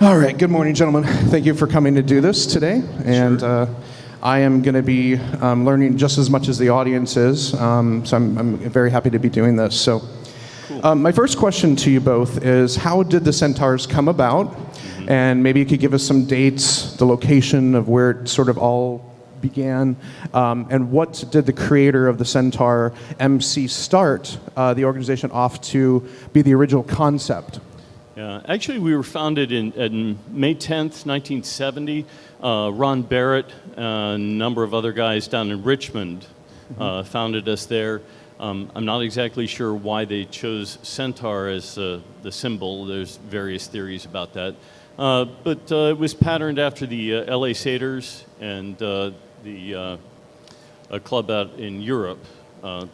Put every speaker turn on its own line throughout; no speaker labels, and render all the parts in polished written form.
All right, good morning, gentlemen. Thank you for coming to do this today. And I am going to be learning just as much as the audience is, so I'm very happy to be doing this. So, cool. My first question to you both is, how did the Centaurs come about? And maybe you could give us some dates, the location of where it sort of all began, and what did the creator of the Centaur MC start the organization off to be the original concept?
Yeah, actually we were founded in May 10th, 1970. Ron Barrett, a number of other guys down in Richmond founded us there. I'm not exactly sure why they chose Centaur as the symbol. There's various theories about that. But it was patterned after the LA Satyrs and a club out in Europe. I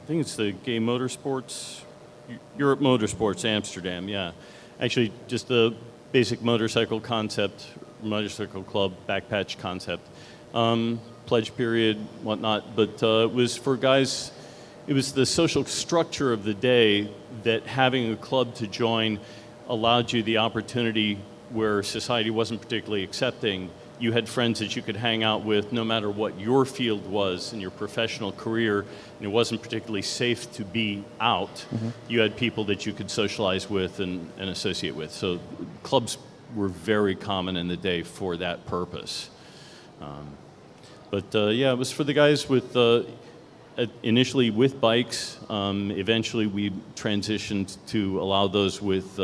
think it's the Gay Motorsports, Europe Motorsports, Amsterdam, yeah. Actually, just the basic motorcycle concept, motorcycle club, backpatch concept. Pledge period, whatnot, but it was for guys, it was the social structure of the day that having a club to join allowed you the opportunity where society wasn't particularly accepting. You had friends that you could hang out with no matter what your field was in your professional career, and it wasn't particularly safe to be out. You had people that you could socialize with and associate with. So clubs were very common in the day for that purpose. Yeah, it was for the guys with, initially with bikes. Eventually we transitioned to allow those with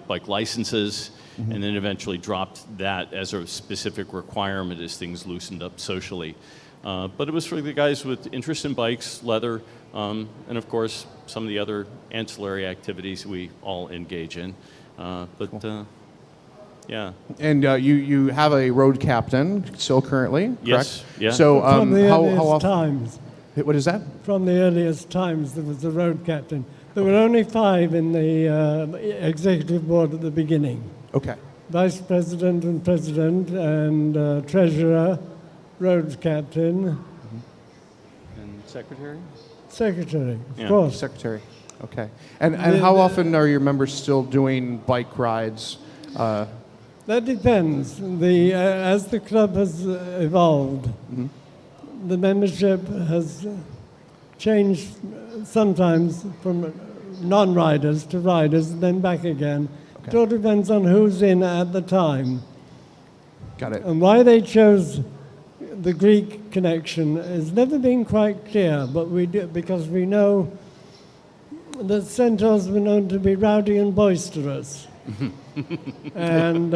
bike licenses, and then eventually dropped that as a specific requirement as things loosened up socially. But it was for the guys with interest in bikes, leather, and of course some of the other ancillary activities we all engage in. Cool. Yeah. And
you have a road captain still currently, correct?
Yes. Yeah.
So
from the
how
earliest
often?
times.
What is that?
From the earliest times, there was a road captain. There were only 5 in the executive board at the beginning.
Okay.
Vice president and president and treasurer, road captain.
And secretary?
Secretary, of
Yeah.
course.
Secretary. Okay. And how often are your members still doing bike rides?
That depends. As the club has evolved, the membership has changed sometimes from non-riders to riders and then back again. Okay. It all depends on who's in at the time.
Got it.
And why they chose the Greek connection has never been quite clear, but we do, because we know that Centaurs were known to be rowdy and boisterous. And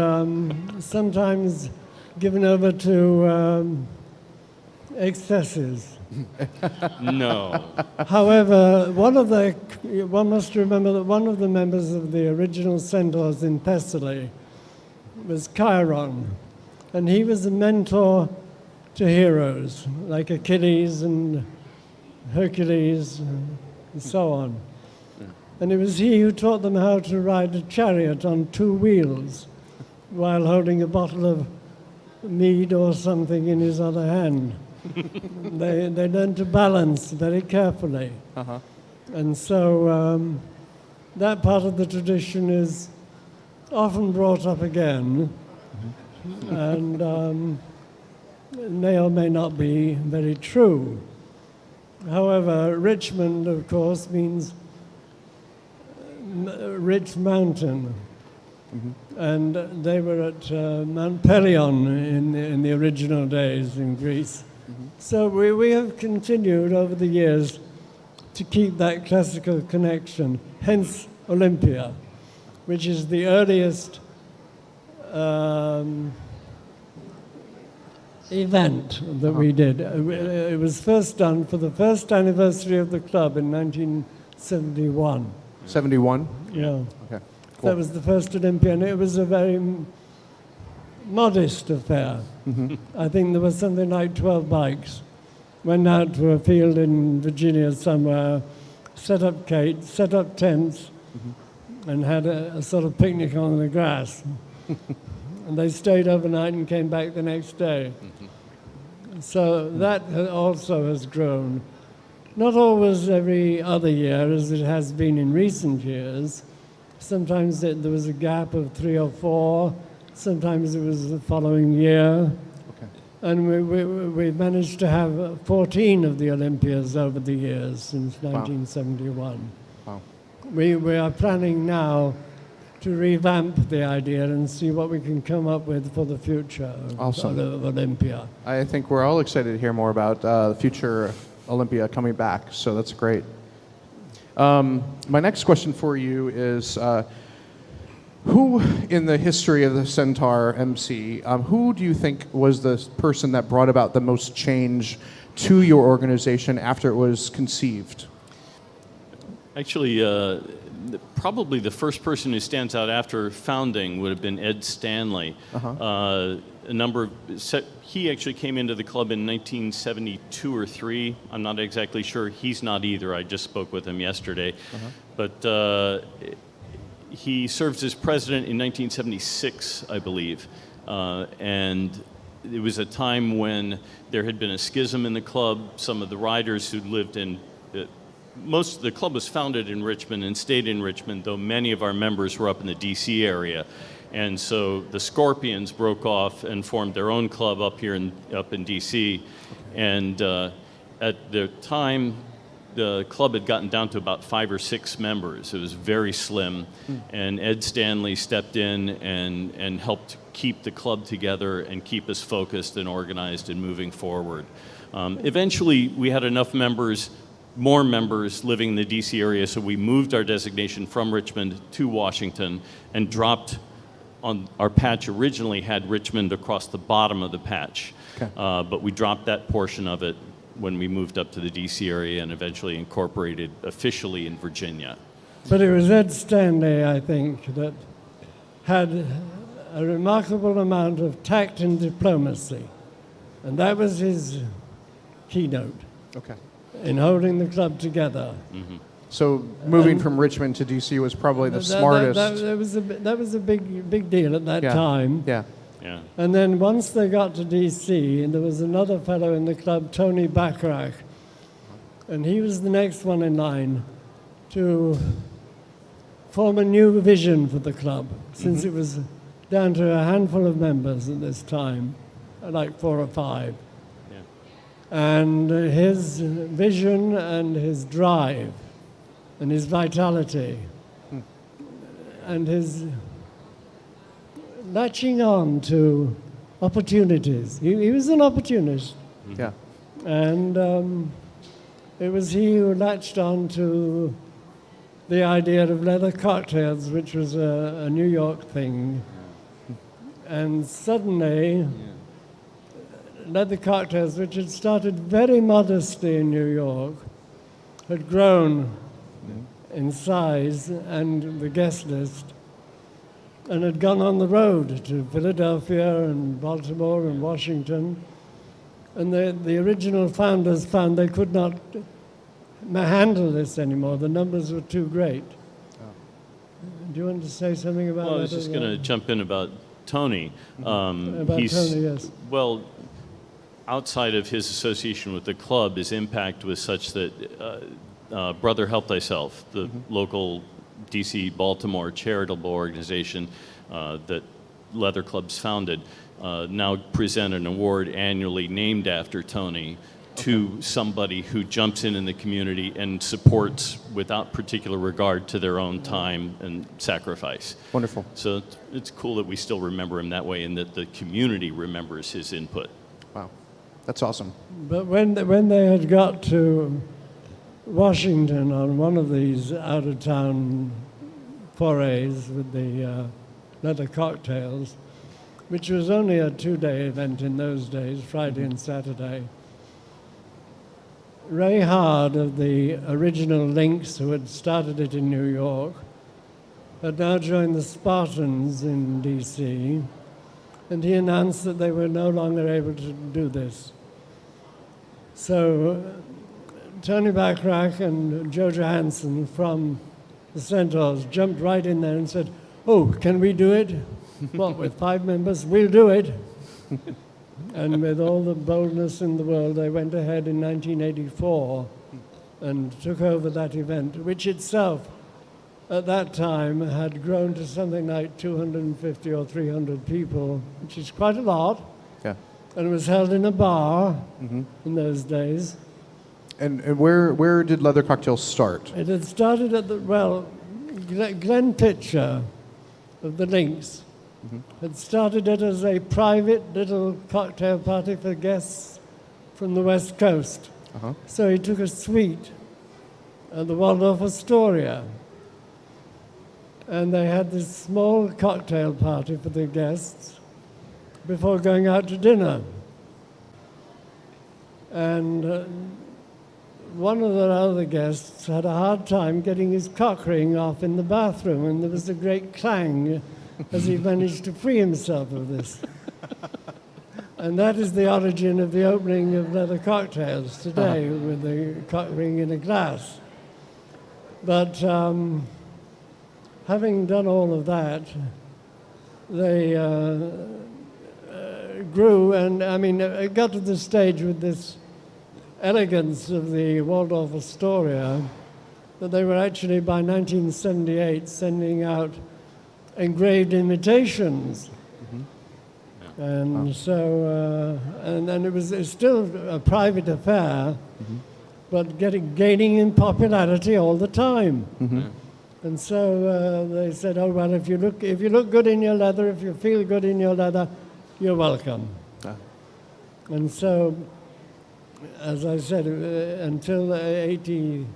sometimes given over to excesses.
No.
However, one must remember that one of the members of the original Centaurs in Thessaly was Chiron, and he was a mentor to heroes like Achilles and Hercules and so on. And it was he who taught them how to ride a chariot on 2 wheels while holding a bottle of mead or something in his other hand. They learned to balance very carefully. And so that part of the tradition is often brought up again, and may or may not be very true. However, Richmond, of course, means rich mountain, and they were at Mount Pelion in the original days in Greece. So we have continued over the years to keep that classical connection, hence Olympia, which is the earliest event that we did. It was first done for the first anniversary of the club in 1971.
71?
Yeah.
Okay. Cool.
That was the first Olympia, and it was a very modest affair. I think there was something like 12 bikes. Went out to a field in Virginia somewhere, set up tents, and had a sort of picnic on the grass. And they stayed overnight and came back the next day. So that also has grown. Not always every other year, as it has been in recent years. Sometimes there was a gap of 3 or 4. Sometimes it was the following year.
Okay.
And we managed to have 14 of the Olympias over the years since 1971.
Wow.
We are planning now to revamp the idea and see what we can come up with for the future
Awesome.
of Olympia.
I think we're all excited to hear more about the future Olympia coming back, so that's great. My next question for you is, who in the history of the Centaur MC, who do you think was the person that brought about the most change to your organization after it was conceived?
Actually, probably the first person who stands out after founding would have been Ed Stanley. He actually came into the club in 1972 or 3. I'm not exactly sure. He's not either. I just spoke with him yesterday. But he served as president in 1976, I believe. And it was a time when there had been a schism in the club. Some of the riders who lived in the club was founded in Richmond and stayed in Richmond, though many of our members were up in the D.C. area. And so the Scorpions broke off and formed their own club up in D.C. And at the time, the club had gotten down to about 5 or 6 members. It was very slim. And Ed Stanley stepped in and helped keep the club together and keep us focused and organized and moving forward. Eventually, we had enough members, more members living in the DC area, so we moved our designation from Richmond to Washington and dropped on our patch. Originally had Richmond across the bottom of the patch, but we dropped that portion of it when we moved up to the DC area and eventually incorporated officially in Virginia.
But it was Ed Stanley, I think, that had a remarkable amount of tact and diplomacy, and that was his keynote.
Okay.
In holding the club together.
So moving from Richmond to D.C. was probably the smartest.
That was a big deal at that time.
Yeah.
Yeah.
And then once they got to D.C., there was another fellow in the club, Tony Bacharach, and he was the next one in line to form a new vision for the club, since it was down to a handful of members at this time, like 4 or 5. And his vision and his drive and his vitality and his latching on to opportunities. He was an opportunist.
Yeah.
And it was he who latched on to the idea of leather cocktails, which was a New York thing. And suddenly, leather cocktails, which had started very modestly in New York, had grown in size and the guest list, and had gone on the road to Philadelphia and Baltimore and Washington. And the original founders found they could not handle this anymore. The numbers were too great. Do you want to say something about that?
Well, I was just going to jump in about Tony.
Tony, yes.
Well, outside of his association with the club, his impact was such that Brother Help Thyself, the local D.C. Baltimore charitable organization that Leather Clubs founded, now present an award annually named after Tony to somebody who jumps in the community and supports without particular regard to their own time and sacrifice.
Wonderful.
So it's cool that we still remember him that way and that the community remembers his input.
Wow. That's awesome.
But when they had got to Washington on one of these out-of-town forays with the leather cocktails, which was only a 2-day event in those days, Friday and Saturday, Ray Hard of the original Lynx, who had started it in New York, had now joined the Spartans in D.C., and he announced that they were no longer able to do this. So Tony Bacharach and Joe Johansson from the Centaurs jumped right in there and said, "Oh, can we do it?" What, with 5 members? We'll do it. And with all the boldness in the world, they went ahead in 1984 and took over that event, which itself at that time had grown to something like 250 or 300 people, which is quite a lot.
Yeah.
And it was held in a bar in those days.
And where did Leather Cocktails start?
It had started at Glenn Pitcher of the Lynx had started it as a private little cocktail party for guests from the West Coast. So he took a suite at the Waldorf Astoria. And they had this small cocktail party for the guests before going out to dinner. And one of the other guests had a hard time getting his cock ring off in the bathroom, and there was a great clang as he managed to free himself of this. And that is the origin of the opening of Leather Cocktails today, with the cock ring in a glass. But having done all of that, they grew, and I mean, it got to the stage with this elegance of the Waldorf Astoria that they were actually, by 1978, sending out engraved invitations. And so, and it's still a private affair, but gaining in popularity all the time. And so they said, oh, well, if you look good in your leather, if you feel good in your leather, you're welcome. And so, as I said, until 83,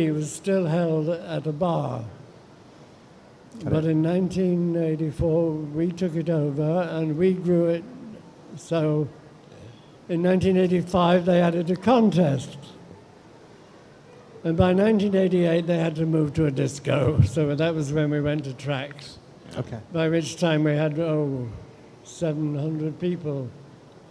it was still held at a bar. But in 1984, we took it over and we grew it. So in 1985, they added a contest. And by 1988, they had to move to a disco. So that was when we went to tracks.
Okay.
By which time we had, 700 people.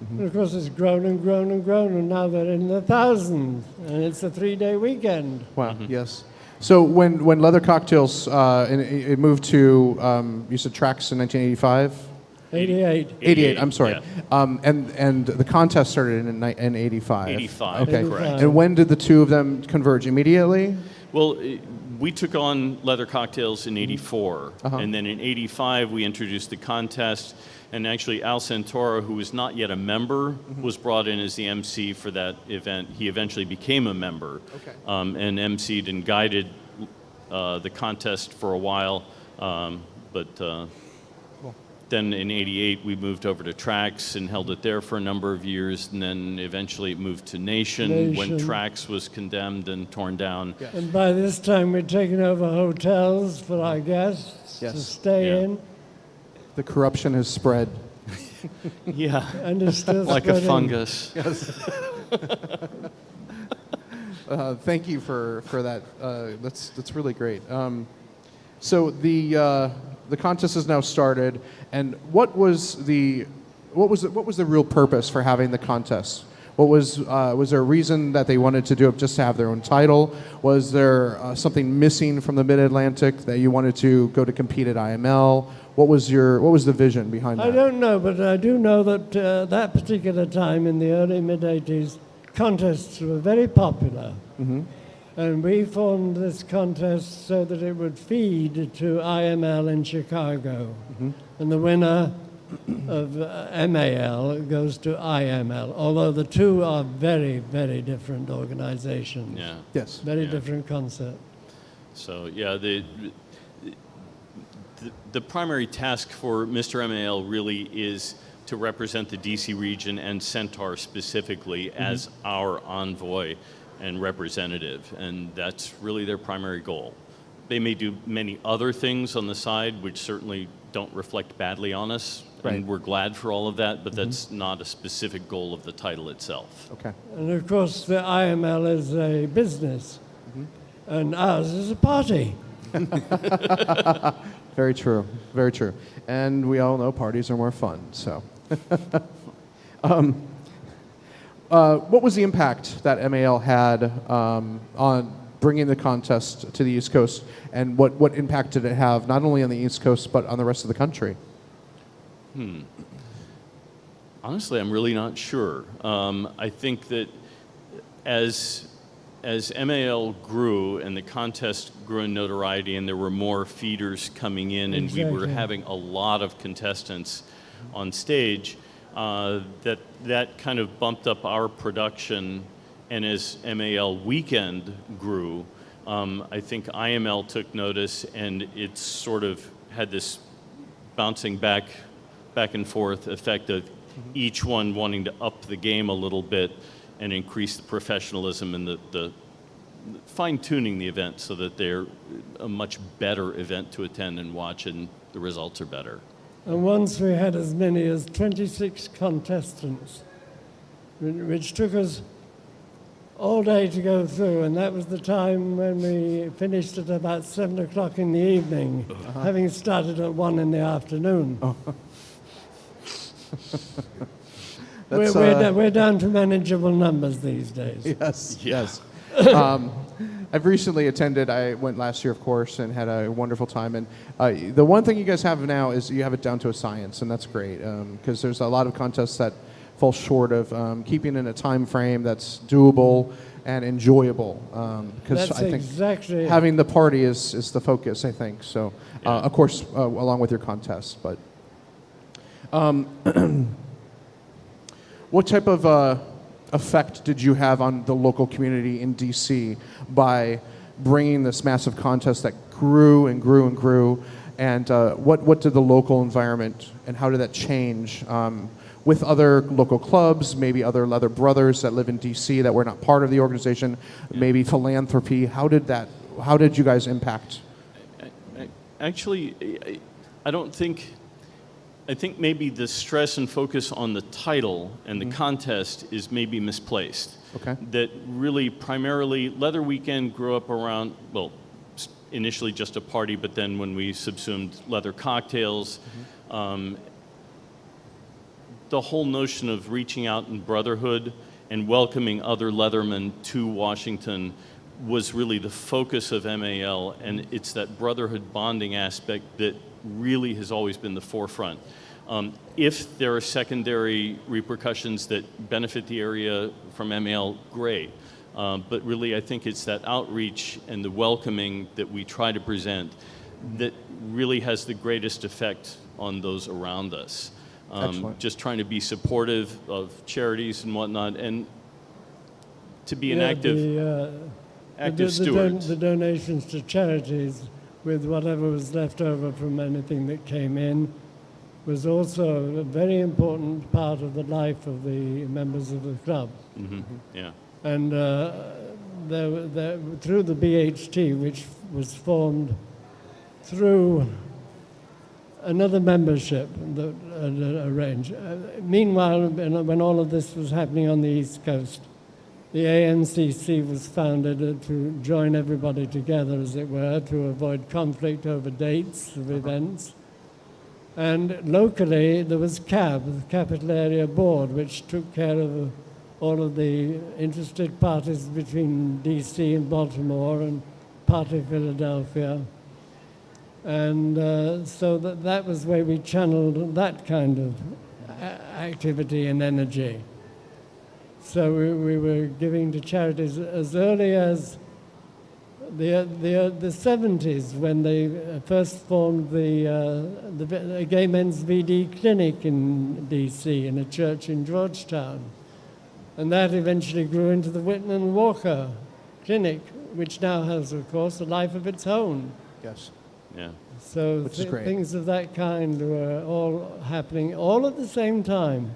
And of course, it's grown and grown and grown, and now they're in the thousands. And it's a 3-day weekend.
Wow, yes. So when Leather Cocktails, it moved to, you said tracks in 1985?
88.
88, I'm sorry.
Yeah.
And the contest started in 85.
85,
Okay.
correct.
And when did the two of them converge? Immediately?
Well, we took on Leather Cocktails in 84, and then in 85 we introduced the contest, and actually Al Centauro, who was not yet a member, was brought in as the MC for that event. He eventually became a member, and MC'd and guided the contest for a while, but then in 88 we moved over to Trax and held it there for a number of years, and then eventually it moved to Nation when Trax was condemned and torn down.
Yes.
And by this time, we'd taken over hotels for our guests to stay in.
The corruption has spread.
Yeah,
And it's still
like a
spreading.
fungus.
Thank you for that. That's really great. So the contest has now started, and what was the real purpose for having the contest? Was there a reason that they wanted to do it just to have their own title? Was there something missing from the Mid-Atlantic that you wanted to go to compete at IML? What was the vision behind that?
I don't know, but I do know that that particular time in the early mid-80s, contests were very popular. And we formed this contest so that it would feed to IML in Chicago. And the winner of MAL goes to IML, although the two are very, very different organizations.
Yeah.
Yes.
Very different concept.
So yeah, the primary task for Mr. MAL really is to represent the DC region and Centaur specifically as our envoy and representative, and that's really their primary goal. They may do many other things on the side which certainly don't reflect badly on us, and we're glad for all of that, but that's not a specific goal of the title itself.
Okay.
And of course, the IML is a business, and ours is a party.
Very true. Very true. And we all know parties are more fun. So, what was the impact that MAL had on bringing the contest to the East Coast, and what impact did it have not only on the East Coast but on the rest of the country?
Honestly, I'm really not sure. I think that as as MAL grew and the contest grew in notoriety and there were more feeders coming in and we were having a lot of contestants on stage, that kind of bumped up our production. And as MAL Weekend grew, I think IML took notice, and it sort of had this bouncing back and forth effect of each one wanting to up the game a little bit and increase the professionalism and the fine-tuning the event so that they're a much better event to attend and watch, and the results are better.
And once we had as many as 26 contestants, which took us all day to go through, and that was the time when we finished at about 7 o'clock in the evening, having started at 1 in the afternoon. We're down to manageable numbers these days.
Yes, yes. I've recently attended, I went last year, of course, and had a wonderful time. And the one thing you guys have now is you have it down to a science, and that's great, because there's a lot of contests that fall short of keeping in a time frame that's doable and enjoyable. Because I think
exactly
having the party is the focus, I think. So, of course, along with your contests. But what type of effect did you have on the local community in DC by bringing this massive contest that grew and grew and grew? And what did the local environment and how did that change with other local clubs, maybe other leather brothers that live in DC that were not part of the organization, maybe philanthropy? How did you guys impact?
Actually, I think maybe the stress and focus on the title and the contest is maybe misplaced.
Okay.
That really primarily Leather Weekend grew up around, well, initially just a party, but then when we subsumed leather cocktails, the whole notion of reaching out in brotherhood and welcoming other leathermen to Washington was really the focus of MAL, and it's that brotherhood bonding aspect that really has always been the forefront. If there are secondary repercussions that benefit the area from MAL, great. But really, I think it's that outreach and the welcoming that we try to present that really has the greatest effect on those around us. Just trying to be supportive of charities and whatnot, and to be an active steward.
The donations to charities, with whatever was left over from anything that came in, was also a very important part of the life of the members of the club.
Yeah.
And through the BHT, which was formed through another membership that arranged. Meanwhile, when all of this was happening on the East Coast, the AMCC was founded to join everybody together, as it were, to avoid conflict over dates of events. And locally, there was CAB, the Capital Area Board, which took care of all of the interested parties between DC and Baltimore and part of Philadelphia. And so that was where we channeled that kind of activity and energy. So we were giving to charities as early as the 70s, when they first formed the Gay Men's VD Clinic in D.C. in a church in Georgetown. And that eventually grew into the Whitman Walker Clinic, which now has, of course, a life of its own.
Yes.
Yeah.
So things of that kind were all happening all at the same time.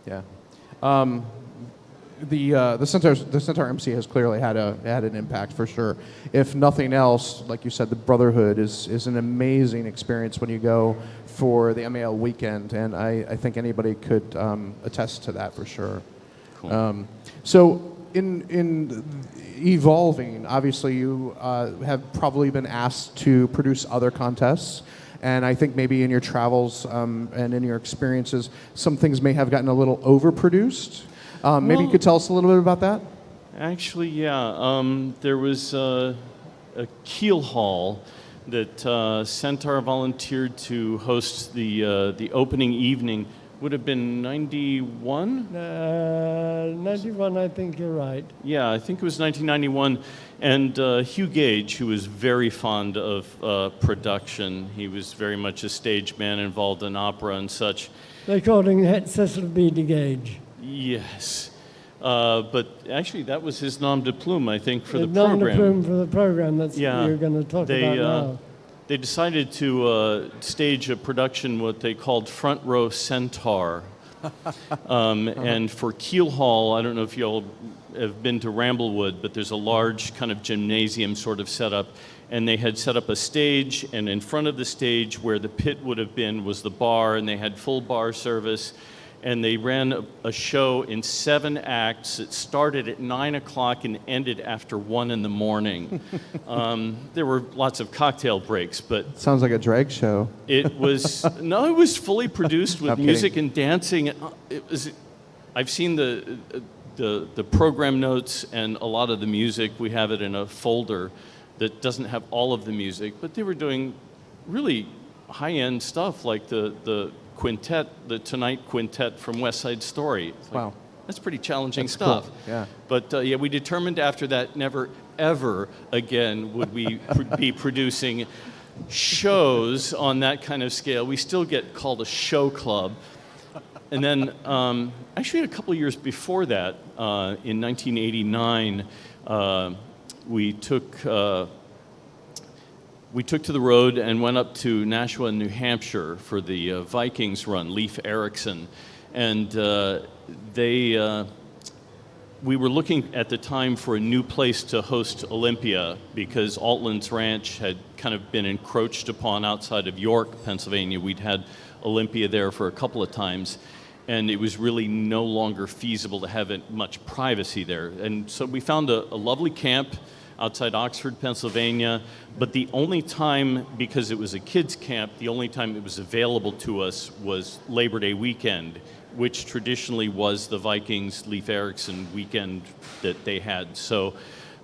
Yeah. The Centaur MC has clearly had an impact for sure. If nothing else, like you said, the brotherhood is an amazing experience when you go for the MAL weekend, and I think anybody could attest to that for sure.
Cool.
So in evolving, obviously you have probably been asked to produce other contests. And I think maybe in your travels and in your experiences, some things may have gotten a little overproduced. Maybe you could tell us a little bit about that?
Actually, yeah. There was a keel haul that Centaur volunteered to host the opening evening would have been 91?
91, I think you're right.
Yeah, I think it was 1991. And Hugh Gage, who was very fond of production, he was very much a stage man involved in opera and such.
They called him Cecil B. Gage.
Yes. But actually, that was his nom de plume, I think, for the
nom
program.
de plume for the program. That's
Yeah.
what you're going to talk about now.
They decided to stage a production, what they called Front Row Centaur. And for Keel Hall, I don't know if you all have been to Ramblewood, but there's a large kind of gymnasium sort of setup. And they had set up a stage, and in front of the stage where the pit would have been was the bar, and they had full bar service. And they ran a show in 7 acts. It started at 9 o'clock and ended after 1 in the morning. There were lots of cocktail breaks, but
Sounds like a drag show.
it was it was fully produced with
I'm
music
kidding.
and dancing. I've seen the program notes and a lot of the music. We have it in a folder that doesn't have all of the music, but they were doing really high-end stuff like the quintet, the Tonight Quintet from West Side Story. It's like,
Wow.
that's pretty challenging
That's
stuff.
cool. Yeah.
But yeah, we determined after that never, ever again would we be producing shows on that kind of scale. We still get called a show club. And then actually a couple years before that, in 1989, we took to the road and went up to Nashua, New Hampshire for the Vikings run, Leif Erikson. And we were looking at the time for a new place to host Olympia because Altland's Ranch had kind of been encroached upon outside of York, Pennsylvania. We'd had Olympia there for a couple of times, and it was really no longer feasible to have much privacy there. And so we found a lovely camp outside Oxford, Pennsylvania, but the only time, because it was a kids' camp, the only time it was available to us was Labor Day weekend, which traditionally was the Vikings' Leif Erikson weekend that they had. So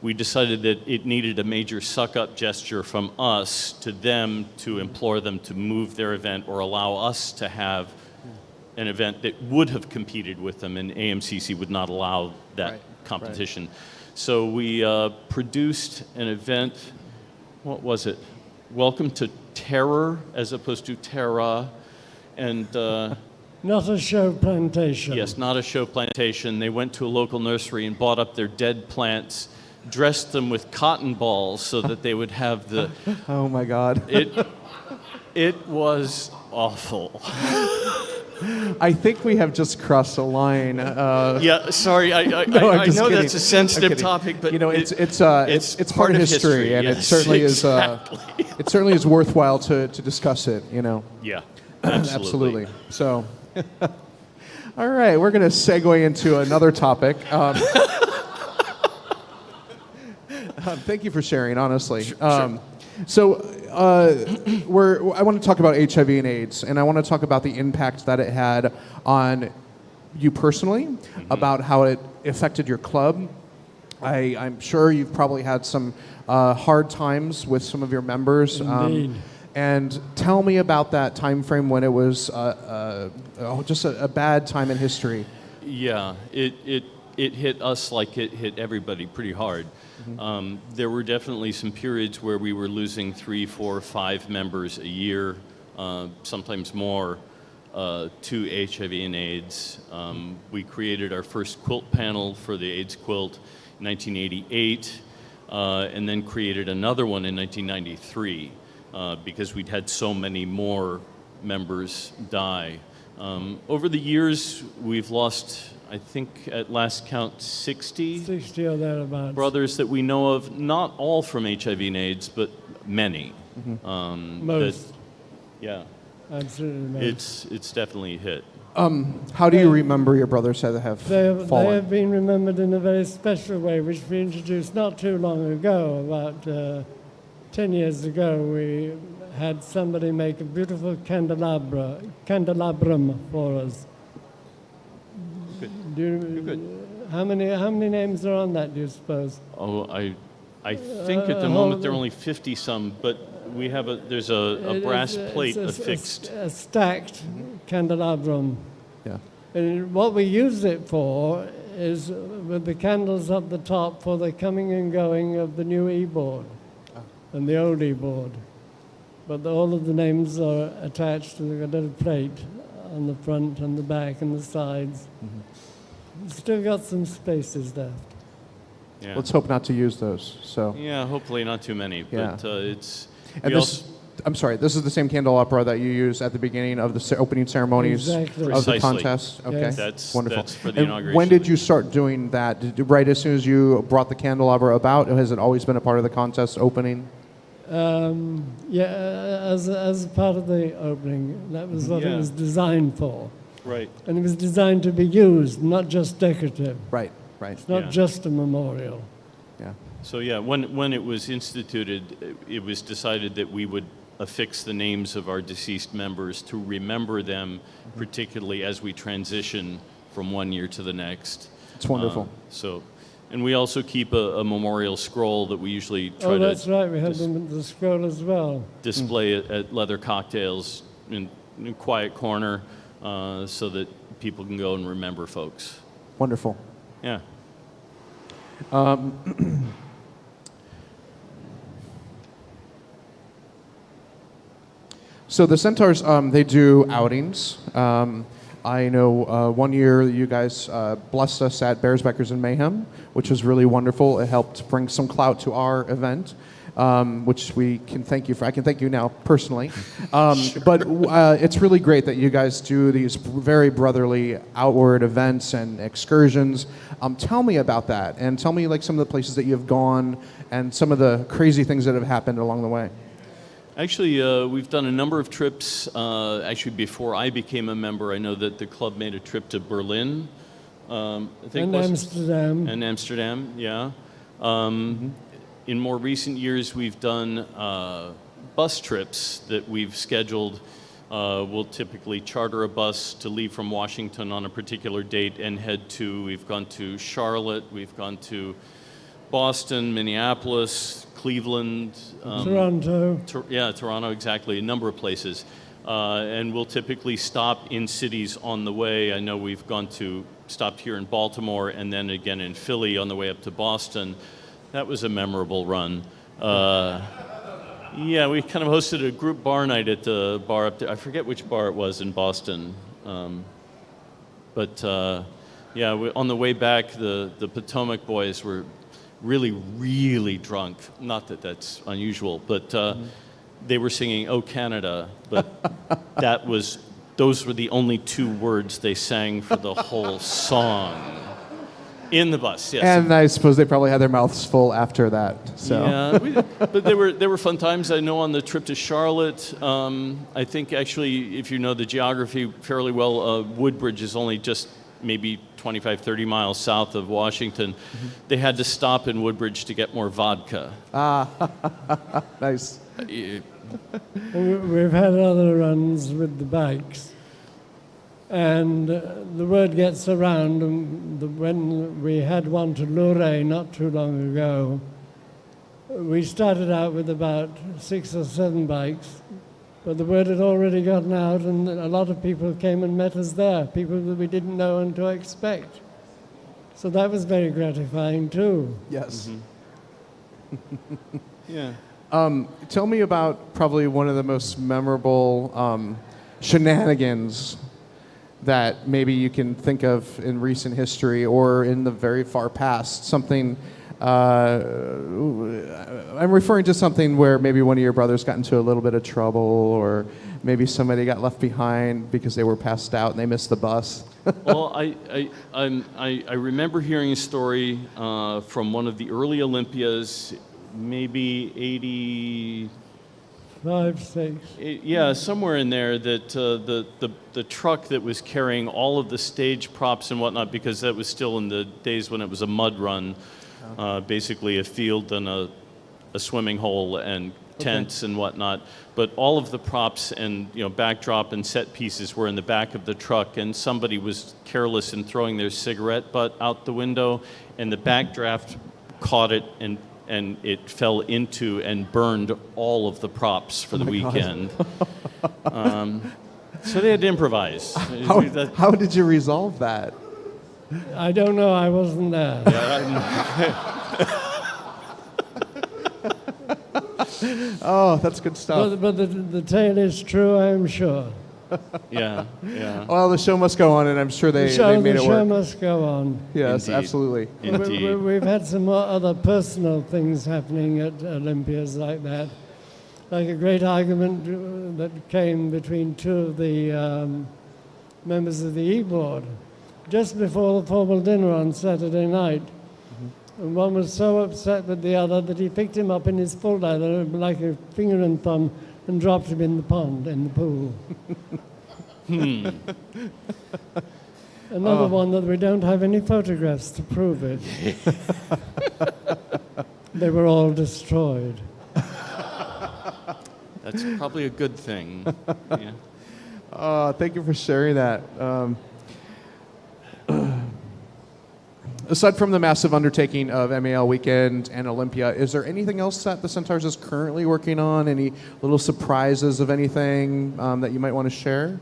we decided that it needed a major suck-up gesture from us to them to implore them to move their event or allow us to have an event that would have competed with them, and AMCC would not allow that competition. So we produced an event, what was it? Welcome to Terror as opposed to Terra. And
Not a show plantation.
yes, not a show plantation. They went to a local nursery and bought up their dead plants, dressed them with cotton balls so that they would have the...
Oh my God.
It was awful.
I think we have just crossed a line.
Yeah, sorry. I
No, I'm
know
just kidding.
that's a sensitive
I'm kidding.
topic, but
you know, it's part of history, and
yes,
it certainly
exactly.
it certainly is worthwhile to discuss it. You know,
Yeah, absolutely.
So, all right, we're going to segue into another topic. Thank you for sharing, honestly.
Sure.
So, I want to talk about HIV and AIDS, and I want to talk about the impact that it had on you personally, about how it affected your club. I'm sure you've probably had some hard times with some of your members.
Indeed.
And tell me about that time frame when it was just a bad time in history.
Yeah, it hit us like it hit everybody pretty hard. There were definitely some periods where we were losing 3, 4, 5 members a year, sometimes more, to HIV and AIDS. We created our first quilt panel for the AIDS quilt in 1988, and then created another one in 1993 because we'd had so many more members die. Over the years, we've lost, I think at last count, 60
60 or thereabouts.
brothers that we know of, not all from HIV and AIDS, but many.
Most.
Yeah,
Absolutely most.
it's definitely a hit.
How do you remember your brothers that have
They
fallen?
have been remembered in a very special way, which we introduced not too long ago. About 10 years ago, we had somebody make a beautiful candelabrum for us.
Good.
Do you,
good.
How many names are on that, do you suppose?
Oh, I think at the moment there are only 50 some, but we have there's a brass plate affixed.
A stacked candelabrum
Yeah.
And what we use it for is with the candles up the top for the coming and going of the new e-board and the old e-board. But all of the names are attached to a little plate on the front and the back and the sides. Still got some spaces left.
Yeah.
Let's hope not to use those. So.
Yeah, hopefully not too many.
Yeah.
But it's.
And I'm sorry, this is the same candelabra that you use at the beginning of the opening ceremonies
Exactly.
of
Precisely.
the contest? Okay,
Yes.
That's
wonderful.
That's for the
And
inauguration.
when did you start doing that? Right as soon as you brought the candelabra about? Has it always been a part of the contest opening?
As part of the opening, that was what it
Yeah.
was designed for.
Right.
And it was designed to be used, not just decorative.
Right, right.
It's not
Yeah.
just a memorial.
Yeah.
So yeah, when it was instituted, it was decided that we would affix the names of our deceased members to remember them, particularly as we transition from one year to the next.
It's wonderful.
And we also keep a memorial scroll that we usually try
Oh, that's
to
right. We had them with the scroll as well.
display at Leather Cocktails in a quiet corner so that people can go and remember folks.
Wonderful.
Yeah.
So the Centaurs, they do outings. I know one year you guys blessed us at Bears, Beckers, and Mayhem, which was really wonderful. It helped bring some clout to our event, which we can thank you for. I can thank you now personally. But it's really great that you guys do these very brotherly outward events and excursions. Tell me about that, and tell me like some of the places that you've gone and some of the crazy things that have happened along the way.
Actually, we've done a number of trips. Actually, before I became a member, I know that the club made a trip to Berlin. I think
And Amsterdam.
And Amsterdam, yeah. In more recent years, we've done bus trips that we've scheduled. We'll typically charter a bus to leave from Washington on a particular date and head to, we've gone to Charlotte, we've gone to Boston, Minneapolis, Cleveland.
Toronto.
Toronto, exactly, a number of places. And we'll typically stop in cities on the way. I know we've stopped here in Baltimore and then again in Philly on the way up to Boston. That was a memorable run. Yeah, we kind of hosted a group bar night at the bar up there. I forget which bar it was in Boston. On the way back, the Potomac boys were really, really drunk. Not that that's unusual, but they were singing "Oh Canada," but those were the only two words they sang for the whole song. In the bus, yes.
And I suppose they probably had their mouths full after that. So.
Yeah, but they were fun times. I know on the trip to Charlotte, I think actually, if you know the geography fairly well, Woodbridge is only just maybe 25, 30 miles south of Washington. Mm-hmm. They had to stop in Woodbridge to get more vodka.
Nice.
We've had other runs with the bikes. And the word gets around, and when we had one to Luray not too long ago, we started out with about 6 or 7 bikes, but the word had already gotten out, and a lot of people came and met us there, people that we didn't know and to expect. So that was very gratifying too.
Yes.
Mm-hmm. Yeah.
Tell me about probably one of the most memorable shenanigans that maybe you can think of in recent history or in the very far past. Something, I'm referring to something where maybe one of your brothers got into a little bit of trouble, or maybe somebody got left behind because they were passed out and they missed the bus.
Well, I remember hearing a story from one of the early Olympias, maybe 80...
5, 6.
Yeah, somewhere in there, that the truck that was carrying all of the stage props and whatnot, because that was still in the days when it was a mud run, basically a field and a swimming hole and tents and whatnot. But all of the props and backdrop and set pieces were in the back of the truck, and somebody was careless in throwing their cigarette butt out the window, and the backdraft caught it and it fell into and burned all of the props for the weekend. So they had to improvise.
How did you resolve that?
I don't know, I wasn't there.
Oh, that's good stuff.
But the tale is true, I am sure.
Yeah.
Well, the show must go on, and I'm sure they made it
The show
work.
must go on.
Yes,
Indeed.
absolutely.
Indeed.
We've had some more other personal things happening at Olympias like that. Like a great argument that came between two of the members of the E-board just before the formal dinner on Saturday night. And one was so upset with the other that he picked him up in his full leather like a finger and thumb and dropped him in the pond, in the pool. Another one that we don't have any photographs to prove it. They were all destroyed.
That's probably a good thing. Yeah.
Thank you for sharing that. Aside from the massive undertaking of MAL Weekend and Olympia, is there anything else that the Centaurs is currently working on? Any little surprises of anything that you might want to share?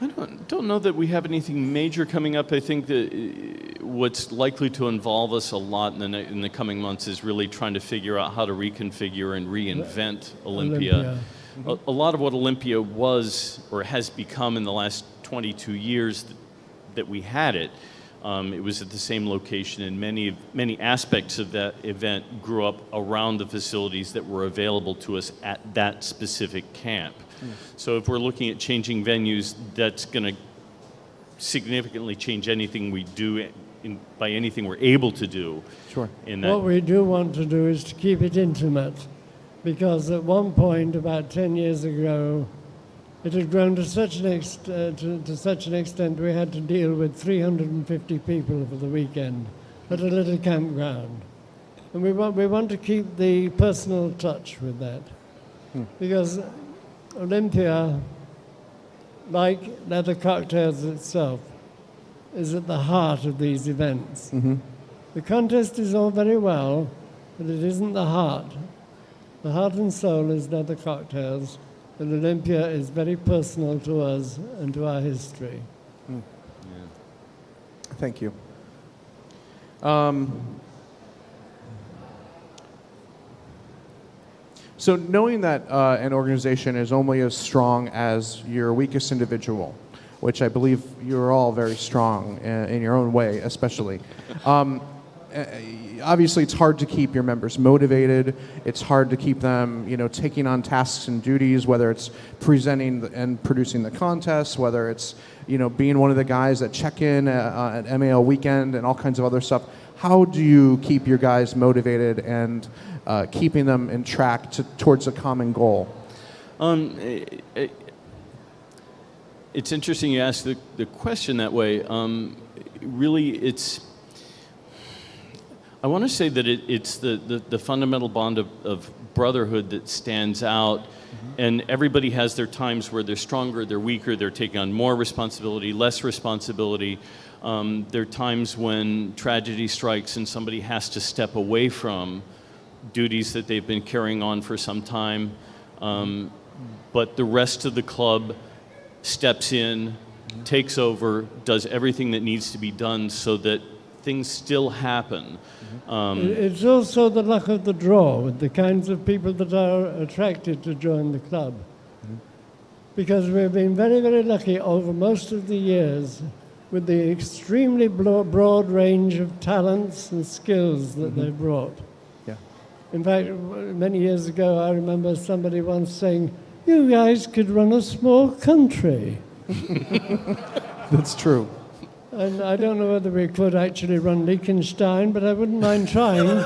I don't know that we have anything major coming up. I think that what's likely to involve us a lot in the coming months is really trying to figure out how to reconfigure and reinvent Olympia. A lot of what Olympia was or has become in the last 22 years that we had it, it was at the same location, and many aspects of that event grew up around the facilities that were available to us at that specific camp. So if we're looking at changing venues, that's going to significantly change anything we do by anything we're able to do.
Sure.
What we do want to do is to keep it intimate, because at one point, about 10 years ago, it had grown to such an extent we had to deal with 350 people for the weekend at a little campground. And we want to keep the personal touch with that. Because Olympia, like Leather Cocktails itself, is at the heart of these events. The contest is all very well, but it isn't the heart. The heart and soul is Leather Cocktails, and Olympia is very personal to us and to our history.
Thank you. So knowing that an organization is only as strong as your weakest individual, which I believe you're all very strong in your own way, especially. Obviously, it's hard to keep your members motivated. It's hard to keep them, taking on tasks and duties, whether it's presenting and producing the contest, whether it's, being one of the guys that check in at MAL Weekend and all kinds of other stuff. How do you keep your guys motivated and keeping them in track towards a common goal?
It's interesting you ask the question that way. Really, I want to say that it's the fundamental bond of brotherhood that stands out, and everybody has their times where they're stronger, they're weaker, they're taking on more responsibility, less responsibility. There are times when tragedy strikes and somebody has to step away from duties that they've been carrying on for some time, but the rest of the club steps in, takes over, does everything that needs to be done so that things still happen.
It's also the luck of the draw with the kinds of people that are attracted to join the club. Because we've been very, very lucky over most of the years with the extremely broad range of talents and skills that they've brought.
Yeah.
In fact, many years ago, I remember somebody once saying, "You guys could run a small country."
That's true.
And I don't know whether we could actually run Liechtenstein, but I wouldn't mind trying.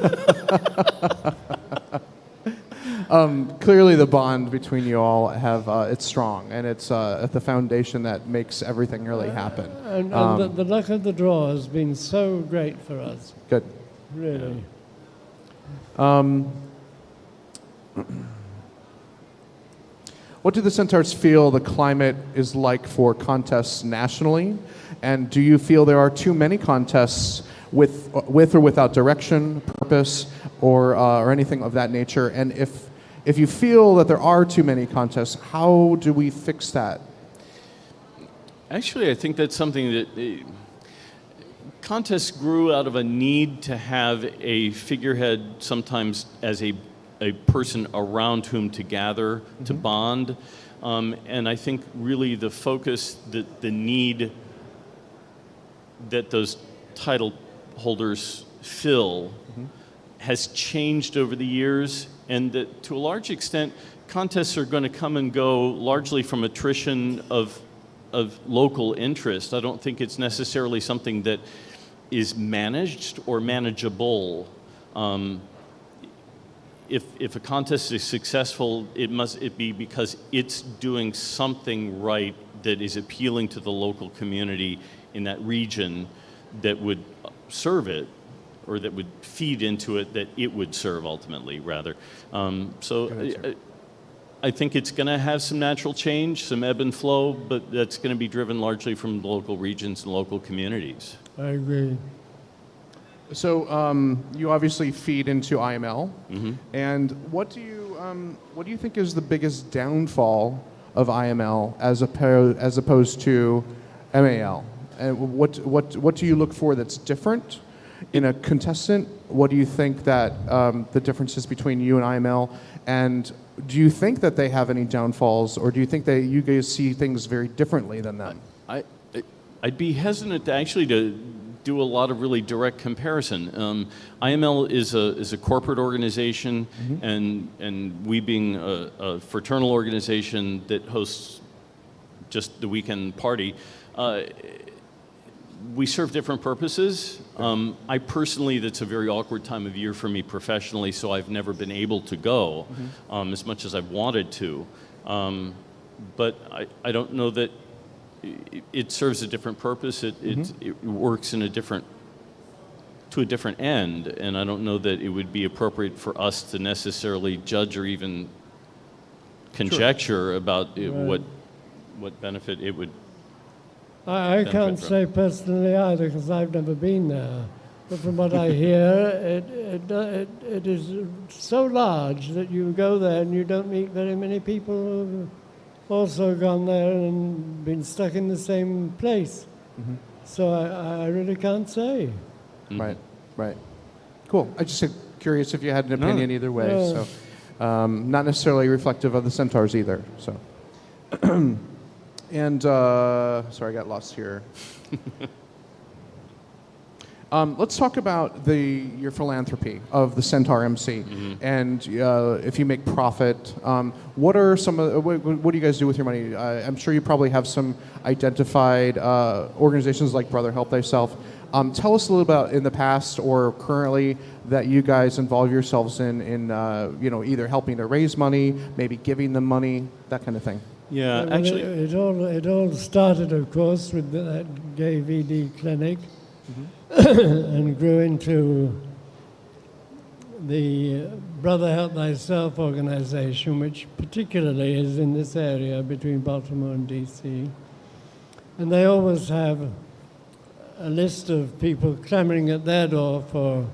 Clearly the bond between you all it's strong, and it's at the foundation that makes everything really happen.
And the luck of the draw has been so great for us.
Good.
Really.
What do the Centaurs feel the climate is like for contests nationally? And do you feel there are too many contests with or without direction, purpose, or anything of that nature? And if if you feel that there are too many contests, how do we fix that?
Actually, I think that's something that contests grew out of a need to have a figurehead, sometimes as a person around whom to gather, to bond. And I think really the focus, the need that those title holders fill has changed over the years, and that to a large extent, contests are going to come and go largely from attrition of local interest. I don't think it's necessarily something that is managed or manageable. If a contest is successful, it be because it's doing something right that is appealing to the local community in that region that would serve it, or that would feed into it, that it would serve ultimately, rather. I think it's going to have some natural change, some ebb and flow, but that's going to be driven largely from local regions and local communities.
I agree.
So you obviously feed into IML, and what do you think is the biggest downfall of IML as opposed to MAL? And what do you look for that's different in a contestant? What do you think that the differences between you and IML, and do you think that they have any downfalls, or do you think that you guys see things very differently than them?
I'd be hesitant to do a lot of really direct comparison. IML is a corporate organization, and we being a fraternal organization that hosts just the weekend party, we serve different purposes. I personally, that's a very awkward time of year for me professionally, so I've never been able to go as much as I've wanted to. But I don't know that it serves a different purpose. It works in to a different end, and I don't know that it would be appropriate for us to necessarily judge or even conjecture about what benefit it would.
I can't say personally either, because I've never been there. But from what I hear, it is so large that you go there and you don't meet very many people who've also gone there and been stuck in the same place. So I really can't say.
Right. Cool. I just curious if you had an opinion either way.
No.
So, not necessarily reflective of the Centaurs either. So, and sorry, I got lost here. Let's talk about your philanthropy of the Centaur MC, and if you make profit, what are what do you guys do with your money? I'm sure you probably have some identified organizations like Brother Help Thyself. Tell us a little about in the past or currently that you guys involve yourselves in either helping to raise money, maybe giving them money, that kind of thing.
Yeah,
Well,
actually,
it all started, of course, with that gay VD clinic, and grew into the Brother Help Thyself organization, which particularly is in this area between Baltimore and DC. And they always have a list of people clamoring at their door for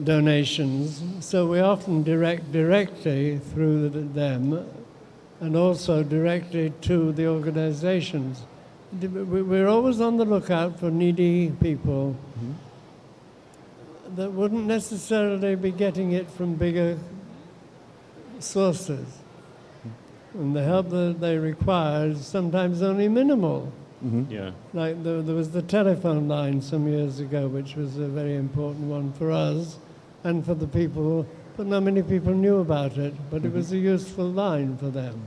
donations. So we often direct directly through them, and also directly to the organizations. We're always on the lookout for needy people that wouldn't necessarily be getting it from bigger sources. And the help that they require is sometimes only minimal.
yeah.
Like there was the telephone line some years ago, which was a very important one for us and for the people, but not many people knew about it, but it was a useful line for them.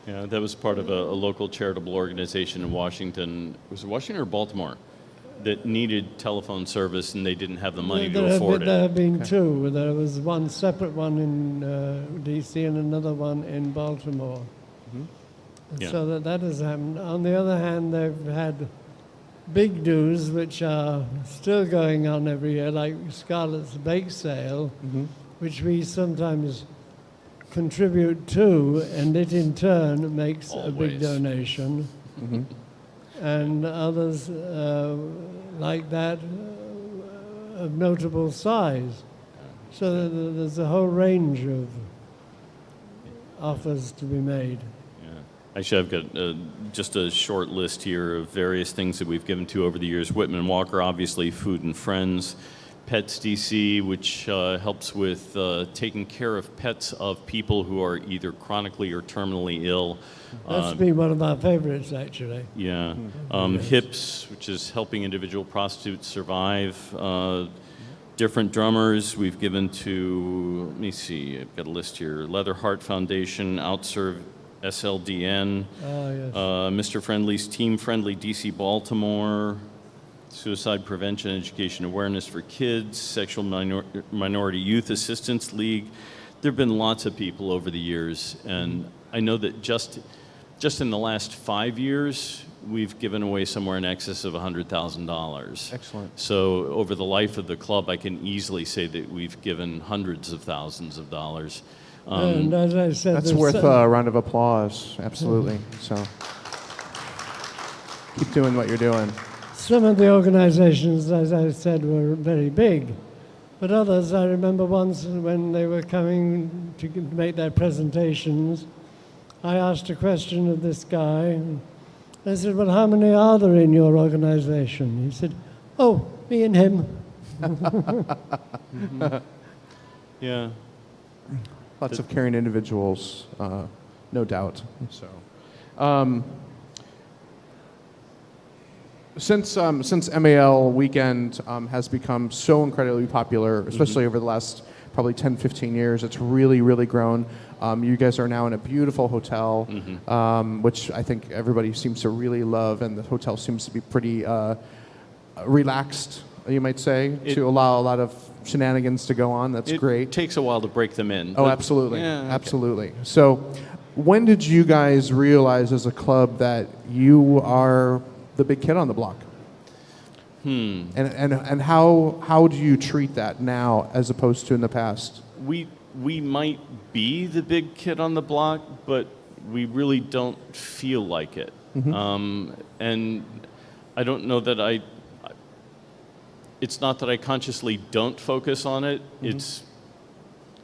Yeah, that was part of a local charitable organization in Washington. Was it Washington or Baltimore? That needed telephone service, and they didn't have the money to afford
There
it.
have been two. There was one separate one in D.C. and another one in Baltimore.
Yeah.
So that has happened. On the other hand, they've had big dues, which are still going on every year, like Scarlett's Bake Sale, which we sometimes contribute to, and it in turn makes a big
Always.
donation. And others like that of notable size. So there's a whole range of offers to be made.
Yeah. Actually, I've got just a short list here of various things that we've given to over the years. Whitman Walker, obviously, Food and Friends. Pets DC, which helps with taking care of pets of people who are either chronically or terminally ill.
That's been one of our favorites, actually.
Yeah. HIPS, which is helping individual prostitutes survive. Different drummers we've given to, let me see, I've got a list here. Leather Heart Foundation, Outserve SLDN,
Yes.
Mr. Friendly's Team Friendly DC Baltimore, Suicide Prevention Education Awareness for Kids, Sexual Minority Youth Assistance League. There have been lots of people over the years, and I know that just in the last 5 years, we've given away somewhere in excess of $100,000.
Excellent.
So over the life of the club, I can easily say that we've given hundreds of thousands of dollars.
And as I said,
That's
there's
worth
so-
a round of applause, absolutely. So keep doing what you're doing.
Some of the organizations, as I said, were very big, but others, I remember once when they were coming to make their presentations, I asked a question of this guy, and I said, well, how many are there in your organization? He said, oh, me and him.
Yeah.
Lots of caring individuals, no doubt. So, since MAL Weekend has become so incredibly popular, especially over the last probably 10, 15 years, it's really, really grown. You guys are now in a beautiful hotel, which I think everybody seems to really love, and the hotel seems to be pretty relaxed, you might say, to allow a lot of shenanigans to go on. That's great.
It takes a while to break them in.
Oh,
but-
absolutely.
Yeah, okay.
Absolutely. So, when did you guys realize as a club that you are the big kid on the block? And how do you treat that now as opposed to in the past?
We might be the big kid on the block, but we really don't feel like it. And I don't know that it's not that I consciously don't focus on it. It's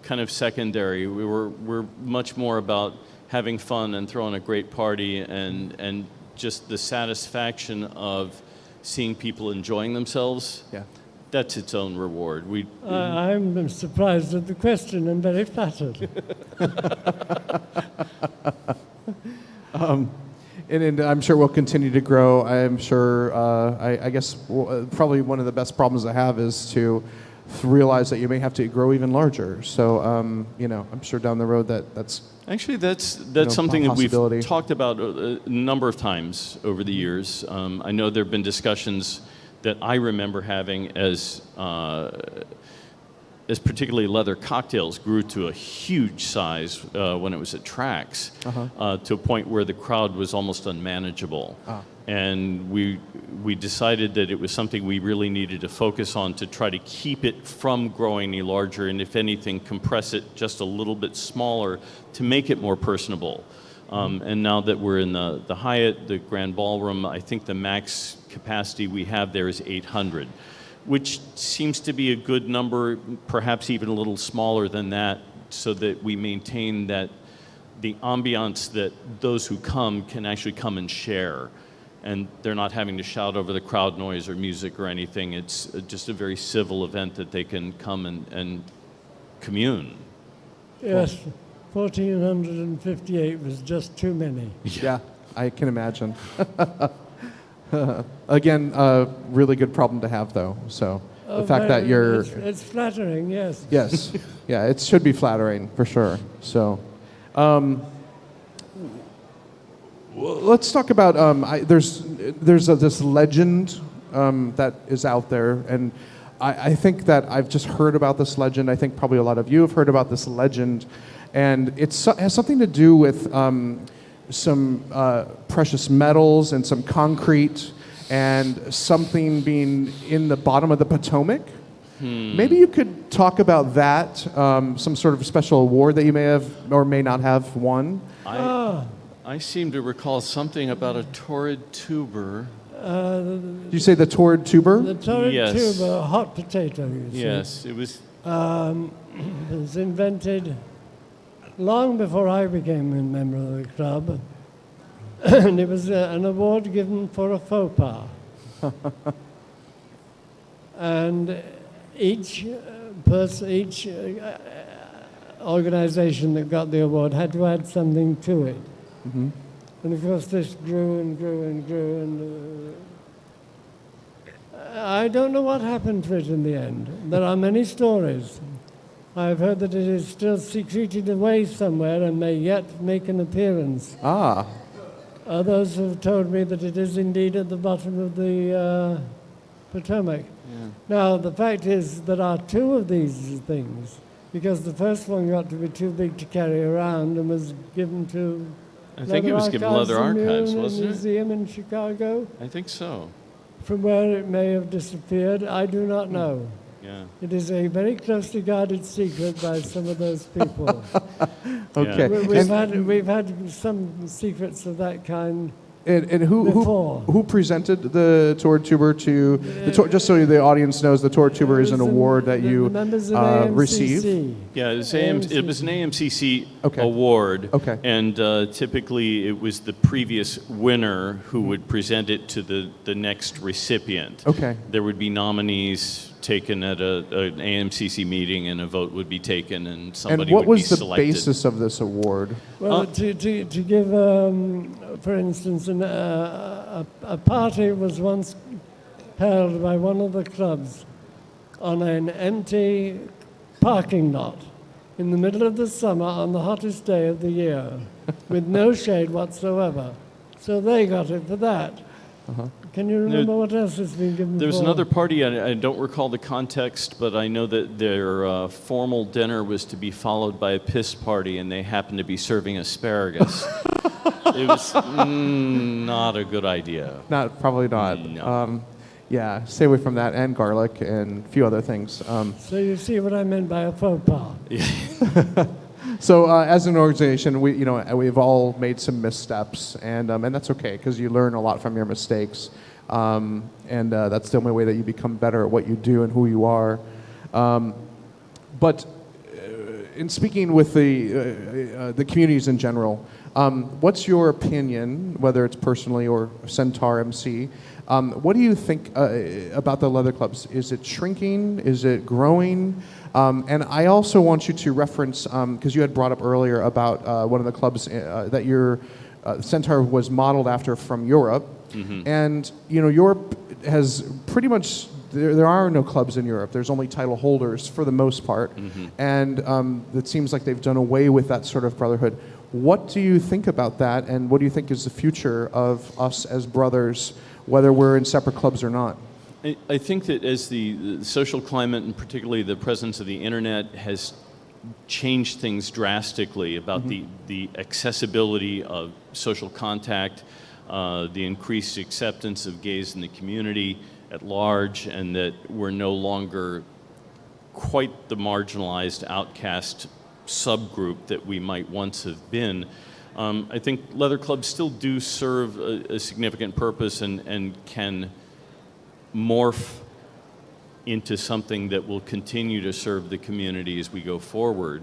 kind of secondary. We're much more about having fun and throwing a great party and just the satisfaction of seeing people enjoying themselves.
Yeah.
That's its own reward.
I'm surprised at the question and very flattered.
And I'm sure we'll continue to grow. I'm sure, I guess, probably one of the best problems I have is to realize that you may have to grow even larger. So, I'm sure down the road that's
Actually, that's
know,
something that we've
possibility.
talked about a number of times over the years. I know there have been discussions that I remember having as particularly leather cocktails grew to a huge size when it was at Trax, to a point where the crowd was almost unmanageable. And we decided that it was something we really needed to focus on to try to keep it from growing any larger, and if anything, compress it just a little bit smaller to make it more personable. And now that we're in the Hyatt, the Grand Ballroom, I think the max capacity we have there is 800, which seems to be a good number, perhaps even a little smaller than that, so that we maintain that the ambiance that those who come can actually come and share. And they're not having to shout over the crowd noise or music or anything. It's just a very civil event that they can come and commune.
Yes, 1,458 was just too many.
Yeah, I can imagine. Again, a really good problem to have, though. So the fact that you're...
It's flattering, yes.
Yes. Yeah, it should be flattering, for sure. So let's talk about... there's this legend that is out there, and I think that I've just heard about this legend. I think probably a lot of you have heard about this legend, and it has something to do with some precious metals and some concrete and something being in the bottom of the Potomac. Maybe you could talk about that, some sort of special award that you may have or may not have won.
I seem to recall something about a torrid tuber.
Did you say the torrid tuber?
The torrid
Yes.
tuber, hot potato, you see.
Yes, it was.
It was invented long before I became a member of the club, and it was an award given for a faux pas. And each organization that got the award had to add something to it.
Mm-hmm.
And of course this grew and grew and grew, and I don't know what happened to it in the end. There are many stories. I've heard that it is still secreted away somewhere and may yet make an appearance.
Ah.
Others have told me that it is indeed at the bottom of the Potomac.
Yeah.
Now, the fact is there are two of these things, because the first one got to be too big to carry around and was given to
I think it was given Leather Archives, wasn't it?
Museum in Chicago,
I think so.
from where it may have disappeared. I do not know.
Yeah.
It is a very closely guarded secret by some of those people.
Okay.
We've had some secrets of that kind.
And
before.
who presented the Torrid Tuber to just so the audience knows, the Torrid Tuber is an award that you receive.
Yeah, it was an AMCC
Okay.
award.
Okay.
And typically it was the previous winner who would present it to the next recipient.
Okay.
There would be nominees taken at an AMCC meeting, and a vote would be taken, and somebody
And what
would be
was the
selected.
basis of this award?
Well, to give, for instance, a party was once held by one of the clubs on an empty parking lot in the middle of the summer on the hottest day of the year with no shade whatsoever. So they got it for that.
Uh-huh.
Can you remember what else has been given
There was
for?
another party, I don't recall the context, but I know that their formal dinner was to be followed by a piss party, and they happened to be serving asparagus. It was not a good idea.
Probably not.
No.
Yeah, stay away from that, and garlic and a few other things.
So you see what I meant by a faux pas.
So as an organization, we've all made some missteps, and that's okay because you learn a lot from your mistakes, and that's the only way that you become better at what you do and who you are. But in speaking with the communities in general, what's your opinion, whether it's personally or Centaur MC? What do you think about the leather clubs? Is it shrinking? Is it growing? And I also want you to reference, because you had brought up earlier about one of the clubs that your Centaur was modeled after from Europe. Mm-hmm. And, Europe has pretty much, there are no clubs in Europe. There's only title holders for the most part. Mm-hmm. And it seems like they've done away with that sort of brotherhood. What do you think about that? And what do you think is the future of us as brothers, whether we're in separate clubs or not?
I think that as the social climate, and particularly the presence of the internet, has changed things drastically about the accessibility of social contact, the increased acceptance of gays in the community at large, and that we're no longer quite the marginalized, outcast subgroup that we might once have been. I think leather clubs still do serve a significant purpose and can morph into something that will continue to serve the community as we go forward.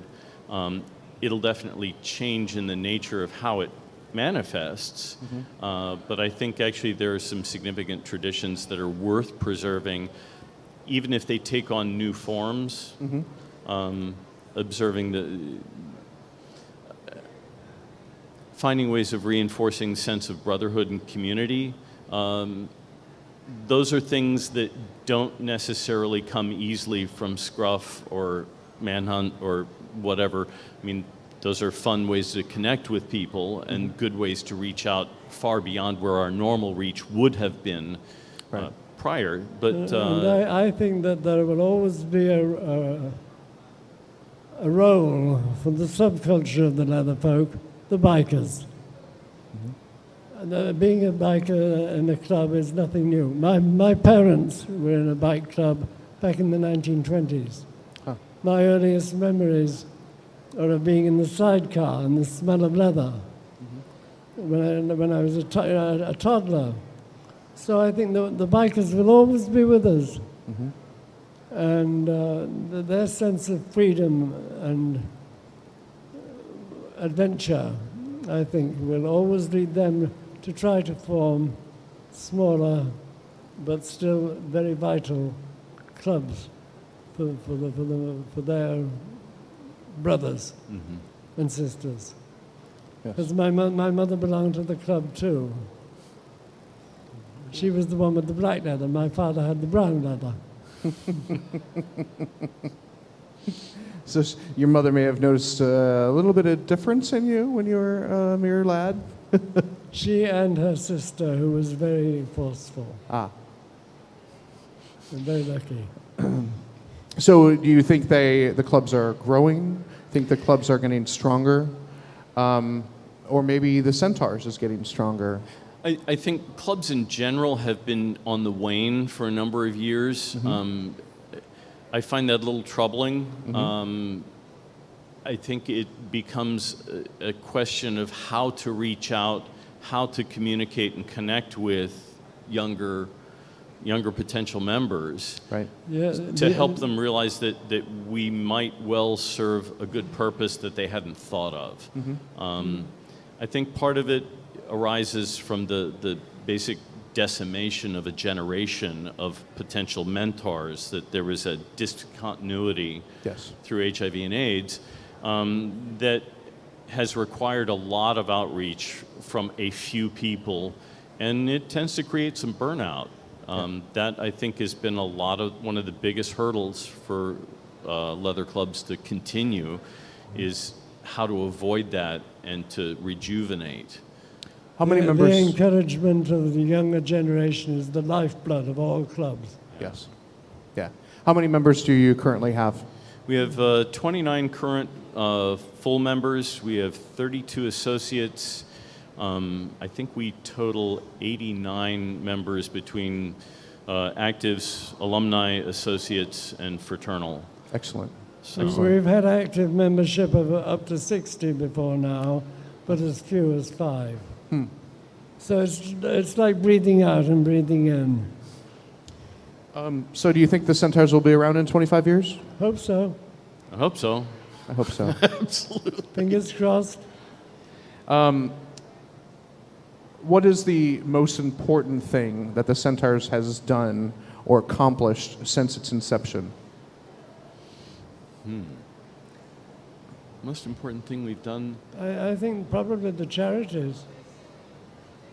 It'll definitely change in the nature of how it manifests, but I think actually there are some significant traditions that are worth preserving, even if they take on new forms. Observing finding ways of reinforcing the sense of brotherhood and community. Those are things that don't necessarily come easily from scruff or manhunt or whatever. I mean, those are fun ways to connect with people and good ways to reach out far beyond where our normal reach would have been prior. But
I think that there will always be a role for the subculture of the leather folk, the bikers. Being a biker in a club is nothing new. My parents were in a bike club back in the 1920s. Huh. My earliest memories are of being in the sidecar and the smell of leather when I was a toddler. So I think the bikers will always be with us. And their sense of freedom and adventure, I think, will always lead them to try to form smaller but still very vital clubs for their brothers and sisters.
Yes.
Because my mother belonged to the club too. She was the one with the black leather. My father had the brown leather.
So your mother may have noticed a little bit of difference in you when you were a mere lad?
She and her sister, who was very forceful
Ah.
and very lucky.
So do you think the clubs are growing? Think the clubs are getting stronger? Or maybe the Centaurs is getting stronger?
I think clubs in general have been on the wane for a number of years. I find that a little troubling. I think it becomes a question of how to reach out, how to communicate and connect with younger potential members,
Right.
Yeah,
to help them realize that we might well serve a good purpose that they hadn't thought of. I think part of it arises from the basic decimation of a generation of potential mentors, that there was a discontinuity
Yes.
through HIV and AIDS that has required a lot of outreach from a few people, and it tends to create some burnout. That, I think, has been one of the biggest hurdles for leather clubs to continue, is how to avoid that and to rejuvenate.
How many
the
members?
encouragement of the younger generation is the lifeblood of all clubs.
Yes. Yeah. How many members do you currently have?
We have 29 current full members. We have 32 associates. I think we total 89 members between actives, alumni, associates, and fraternal.
Excellent.
So,
We've had active membership of up to 60 before now, but as few as 5. So it's like breathing out and breathing in.
So do you think the Centaurs will be around in 25 years?
Hope so.
I hope so.
I hope so.
Absolutely.
Fingers crossed.
What is the most important thing that the Centaurs has done or accomplished since its inception?
Most important thing we've done.
I think probably the charities.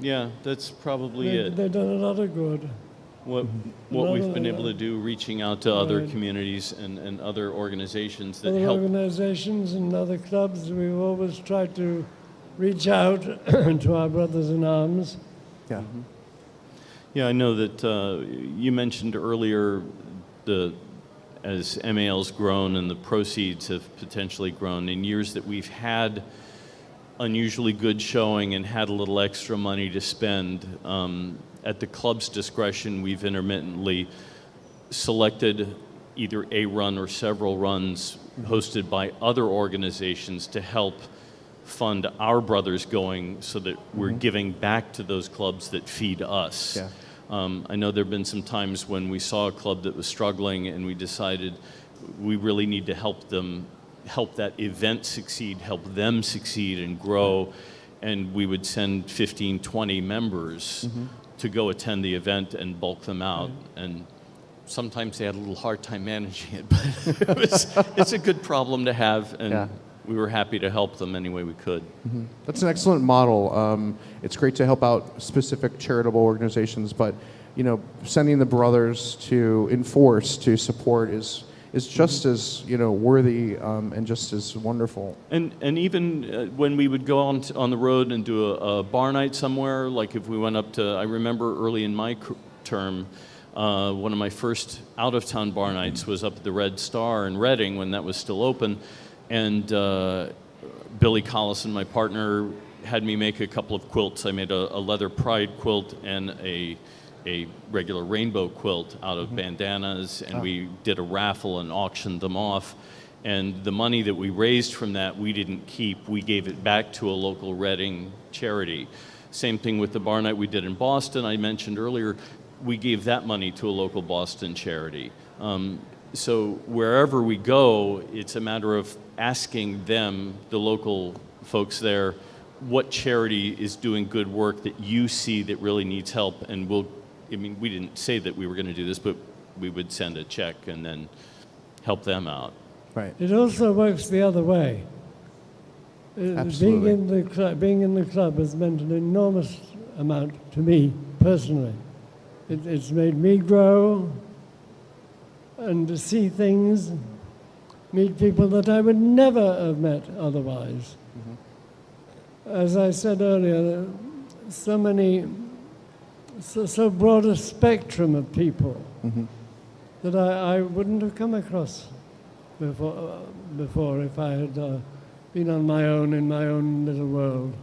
Yeah, that's probably it.
They've done a lot of good.
What we've been able to do, reaching out to other communities and other organizations that
Other
help.
organizations and other clubs, we've always tried to reach out to our brothers in arms.
Yeah.
Yeah, I know that you mentioned earlier as MAL's grown and the proceeds have potentially grown in years that we've had unusually good showing and had a little extra money to spend. At the club's discretion, we've intermittently selected either a run or several runs hosted by other organizations to help fund our brothers going, so that we're giving back to those clubs that feed us.
Yeah.
I know there have been some times when we saw a club that was struggling and we decided we really need to help that event succeed, help them succeed and grow, and we would send 15, 20 members to go attend the event and bulk them out. And sometimes they had a little hard time managing it, but it's a good problem to have, and we were happy to help them any way we could.
That's an excellent model. It's great to help out specific charitable organizations, but sending the brothers to enforce, to support is just as worthy and just as wonderful.
And even when we would go on the road and do a bar night somewhere, like if we went up to, I remember early in my term, one of my first out-of-town bar nights was up at the Red Star in Reading when that was still open, and Billy Collison, my partner, had me make a couple of quilts. I made a leather pride quilt and a regular rainbow quilt out of bandanas, and we did a raffle and auctioned them off. And the money that we raised from that, we didn't keep. We gave it back to a local Reading charity. Same thing with the bar night we did in Boston. I mentioned earlier, we gave that money to a local Boston charity. so wherever we go, it's a matter of asking them, the local folks there, what charity is doing good work that you see that really needs help, and we didn't say that we were going to do this, but we would send a check and then help them out.
Right.
It also works the other way.
Absolutely.
Being in the club has meant an enormous amount to me personally. It's made me grow and to see things, meet people that I would never have met otherwise. As I said earlier, so broad a spectrum of people that I wouldn't have come across before if I had been on my own in my own little world.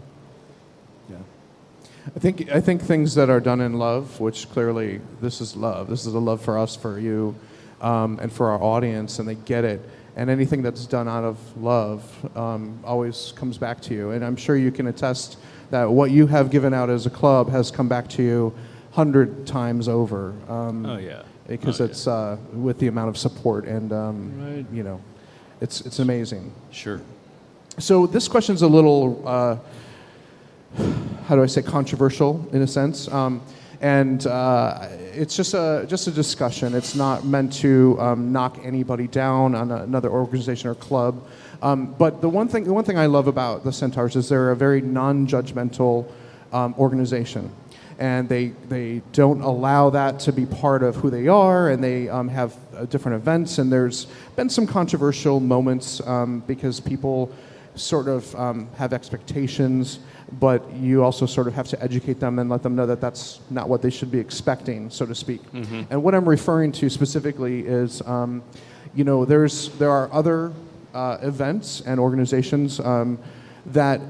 Yeah. I think things that are done in love, which clearly this is love. This is a love for us, for you, and for our audience, and they get it. And anything that's done out of love always comes back to you. And I'm sure you can attest that what you have given out as a club has come back to you 100 times over. Because it's with the amount of support, and
Right.
you know, it's amazing.
Sure.
So this question's a little, how do I say, controversial in a sense, and it's just a discussion. It's not meant to knock anybody down on another organization or club. But the one thing I love about the Centaurs is they're a very non-judgmental organization, and they don't allow that to be part of who they are, and they have different events. And there's been some controversial moments because people sort of have expectations, but you also sort of have to educate them and let them know that that's not what they should be expecting, so to speak. And what I'm referring to specifically is, you know, there are other events and organizations that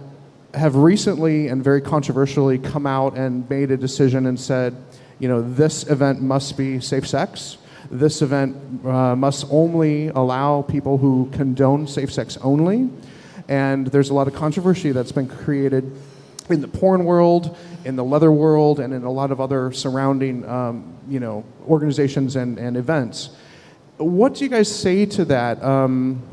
have recently and very controversially come out and made a decision and said, you know, this event must be safe sex. This event must only allow people who condone safe sex only. And there's a lot of controversy that's been created in the porn world, in the leather world, and in a lot of other surrounding, you know, organizations and events. What do you guys say to that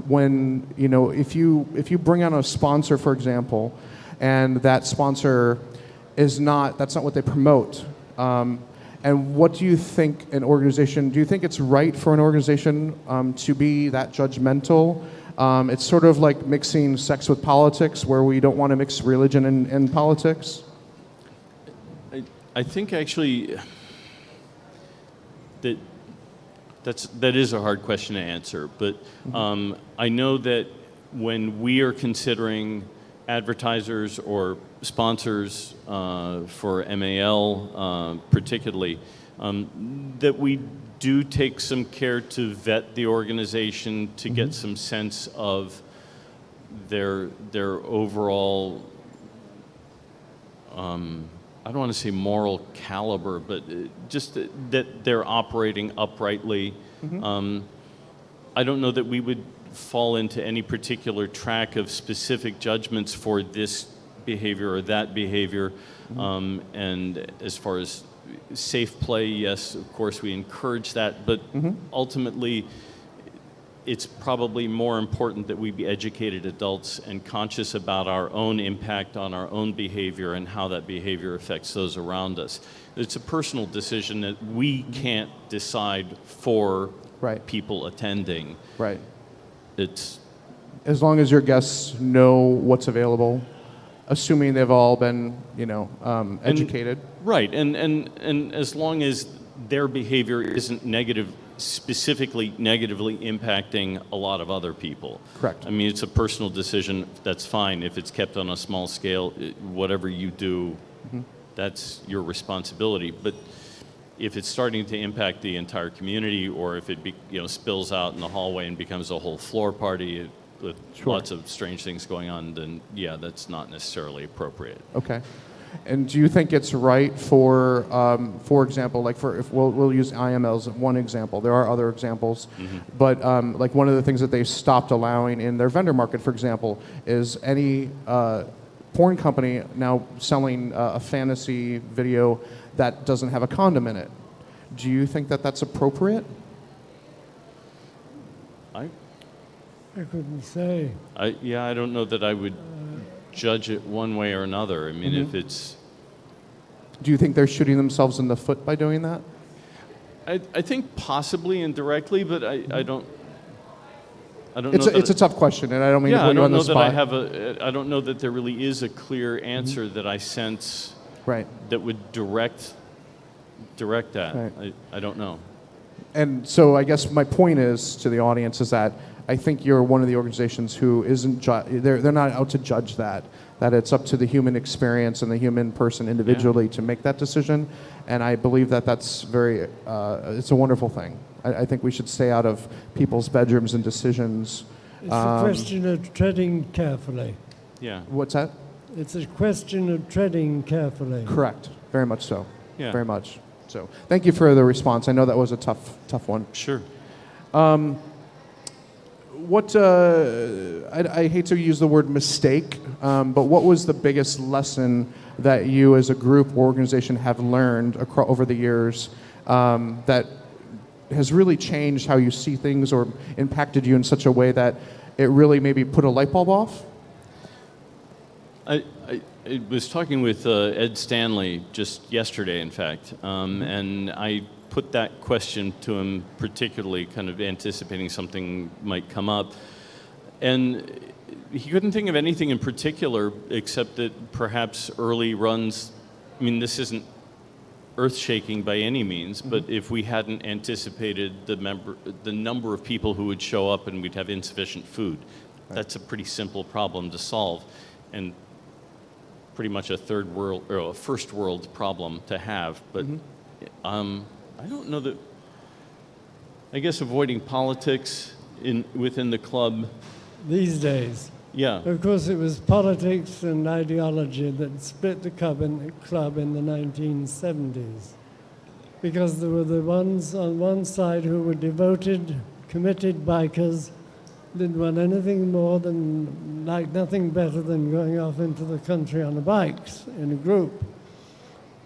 when, you know, if you bring on a sponsor, for example, and that sponsor that's not what they promote? And what do you think do you think it's right for an organization to be that judgmental? It's sort of like mixing sex with politics, where we don't want to mix religion and politics.
I think actually that is a hard question to answer, but I know that when we are considering advertisers or sponsors for MAL particularly, that we do take some care to vet the organization to get some sense of their overall, I don't want to say moral caliber, but just that they're operating uprightly. I don't know that we would fall into any particular track of specific judgments for this behavior or that behavior. And as far as safe play, yes, of course we encourage that, but ultimately it's probably more important that we be educated adults and conscious about our own impact on our own behavior and how that behavior affects those around us. It's a personal decision that we can't decide for people attending.
Right.
It's
as long as your guests know what's available, assuming they've all been, you know, educated.
Right, and as long as their behavior isn't specifically negatively impacting a lot of other people.
Correct.
I mean, it's a personal decision, that's fine. If it's kept on a small scale, whatever you do, that's your responsibility. But if it's starting to impact the entire community, or if it spills out in the hallway and becomes a whole floor party with lots of strange things going on, then yeah, that's not necessarily appropriate.
Okay. And do you think it's right for example, like if we'll use IML as one example. There are other examples, but like one of the things that they stopped allowing in their vendor market, for example, is any porn company now selling a fantasy video that doesn't have a condom in it. Do you think that that's appropriate?
I
couldn't say.
I don't know that I would judge it one way or another. I mean, if it's...
Do you think they're shooting themselves in the foot by doing that?
I think possibly indirectly, but I don't know.
It's a tough question, and I don't mean to
Yeah,
put
I
you on
don't
the
know that
spot.
I don't know that there really is a clear answer that I sense
Right.
that would direct that.
Right.
I don't know.
And so I guess my point is to the audience is that I think you're one of the organizations who isn't, they're not out to judge that it's up to the human experience and the human person individually to make that decision. And I believe that that's very, it's a wonderful thing. I think we should stay out of people's bedrooms and decisions.
It's a question of treading carefully.
Yeah.
What's that?
It's a question of treading carefully.
Correct. Very much so.
Yeah.
Very much. So thank you for the response. I know that was a tough one.
Sure.
I hate to use the word mistake, but what was the biggest lesson that you as a group or organization have learned over the years that has really changed how you see things or impacted you in such a way that it really maybe put a light bulb off?
I was talking with Ed Stanley just yesterday, in fact, and I put that question to him particularly, kind of anticipating something might come up. And he couldn't think of anything in particular except that perhaps early runs, I mean, this isn't earth-shaking by any means, but if we hadn't anticipated the number of people who would show up and we'd have insufficient food, that's a pretty simple problem to solve, and pretty much a third world or a first world problem to have. But I don't know that. I guess avoiding politics within the club.
These days.
Yeah.
Of course, it was politics and ideology that split the club in the 1970s. Because there were the ones on one side who were devoted, committed bikers, didn't want anything more than, like nothing better than going off into the country on the bikes in a group.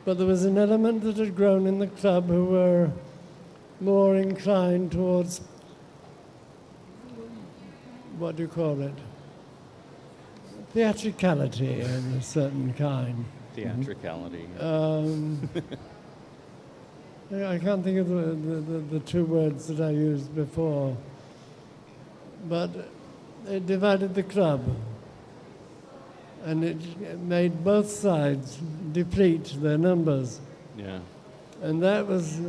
But there was an element that had grown in the club who were more inclined towards, what do you call it? Theatricality of a certain kind.
Theatricality.
I can't think of the two words that I used before. But it divided the club. And it made both sides deplete their numbers.
Yeah.
And that was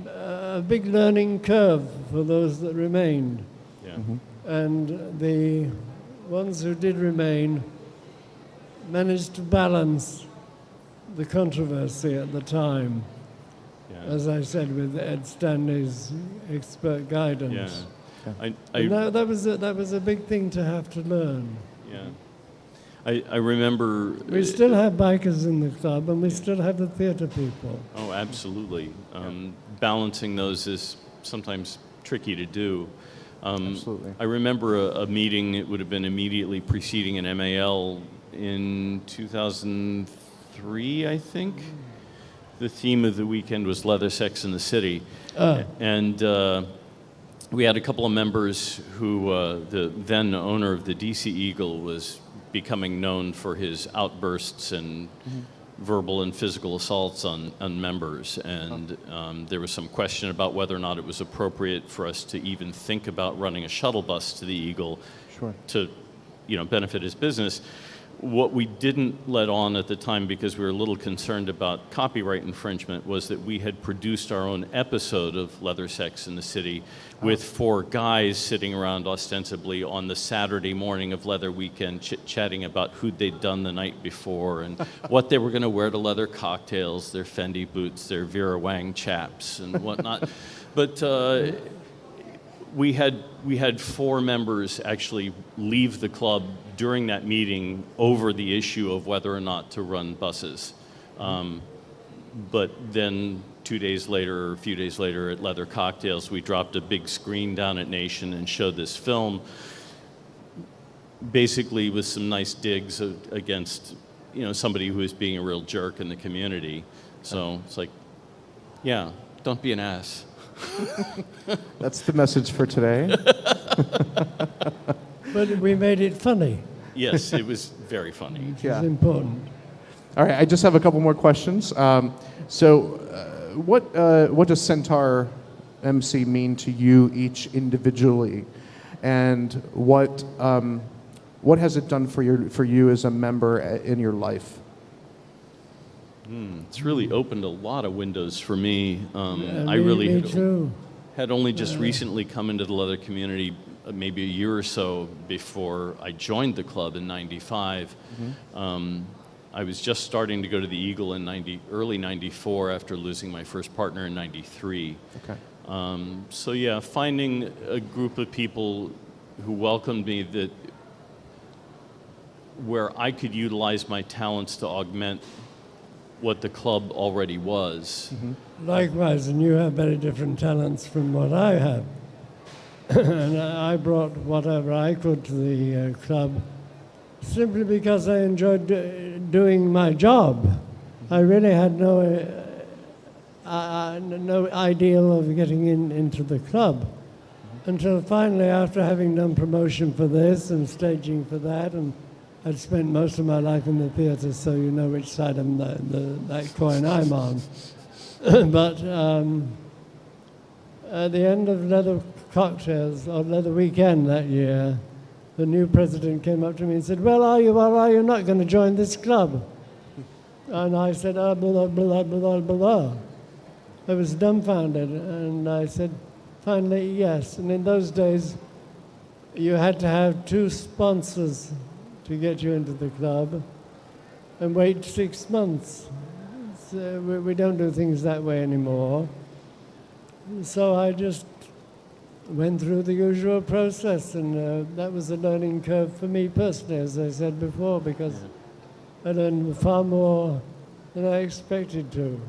a big learning curve for those that remained.
Yeah.
And the ones who did remain managed to balance the controversy at the time, as I said, with Ed Stanley's expert guidance.
Yeah.
That was a big thing to have to learn.
Yeah. I remember...
We still have bikers in the club, and we still have the theater people.
Oh, absolutely. Balancing those is sometimes tricky to do.
Absolutely.
I remember a meeting, it would have been immediately preceding an MAL in 2003, I think. The theme of the weekend was leather, sex, in the city. And we had a couple of members who, the then owner of the DC Eagle was becoming known for his outbursts and verbal and physical assaults on members. And there was some question about whether or not it was appropriate for us to even think about running a shuttle bus to the Eagle to, benefit his business. What we didn't let on at the time, because we were a little concerned about copyright infringement, was that we had produced our own episode of Leather Sex in the City with 4 guys sitting around ostensibly on the Saturday morning of Leather Weekend chit-chatting about who they'd done the night before and what they were going to wear to leather cocktails, their Fendi boots, their Vera Wang chaps and whatnot. But we had 4 members actually leave the club during that meeting over the issue of whether or not to run buses. But then 2 days later, or a few days later at Leather Cocktails, we dropped a big screen down at Nation and showed this film, basically with some nice digs against somebody who is being a real jerk in the community. So it's like, yeah, don't be an ass.
That's the message for today.
But we made it funny,
Yes, it was very funny.
which
Yeah.
is important.
All right, I just have a couple more questions. What does Centaur MC mean to you each individually, and what has it done for you as a member in your life?
It's really opened a lot of windows for me. I
Me
really
too.
had only just recently come into the leather community, maybe a year or so before I joined the club in '95. I was just starting to go to the Eagle in early '94 after losing my first partner in '93.
Okay.
So yeah, finding a group of people who welcomed me where I could utilize my talents to augment what the club already was.
Likewise, and you have very different talents from what I have. And I brought whatever I could to the club simply because I enjoyed doing my job. I really had no ideal of getting into the club until finally, after having done promotion for this and staging for that, and I'd spent most of my life in the theatre, so you know which side of that coin I'm on. But at the end of Leather Cocktails, or Leather Weekend that year, the new president came up to me and said, "Well, are you not going to join this club?" And I said, blah, blah, blah, blah, blah. I was dumbfounded, and I said, finally, yes. And in those days, you had to have 2 sponsors to get you into the club and wait 6 months. So we don't do things that way anymore. So I just went through the usual process, and that was a learning curve for me personally, as I said before, because I learned far more than I expected to.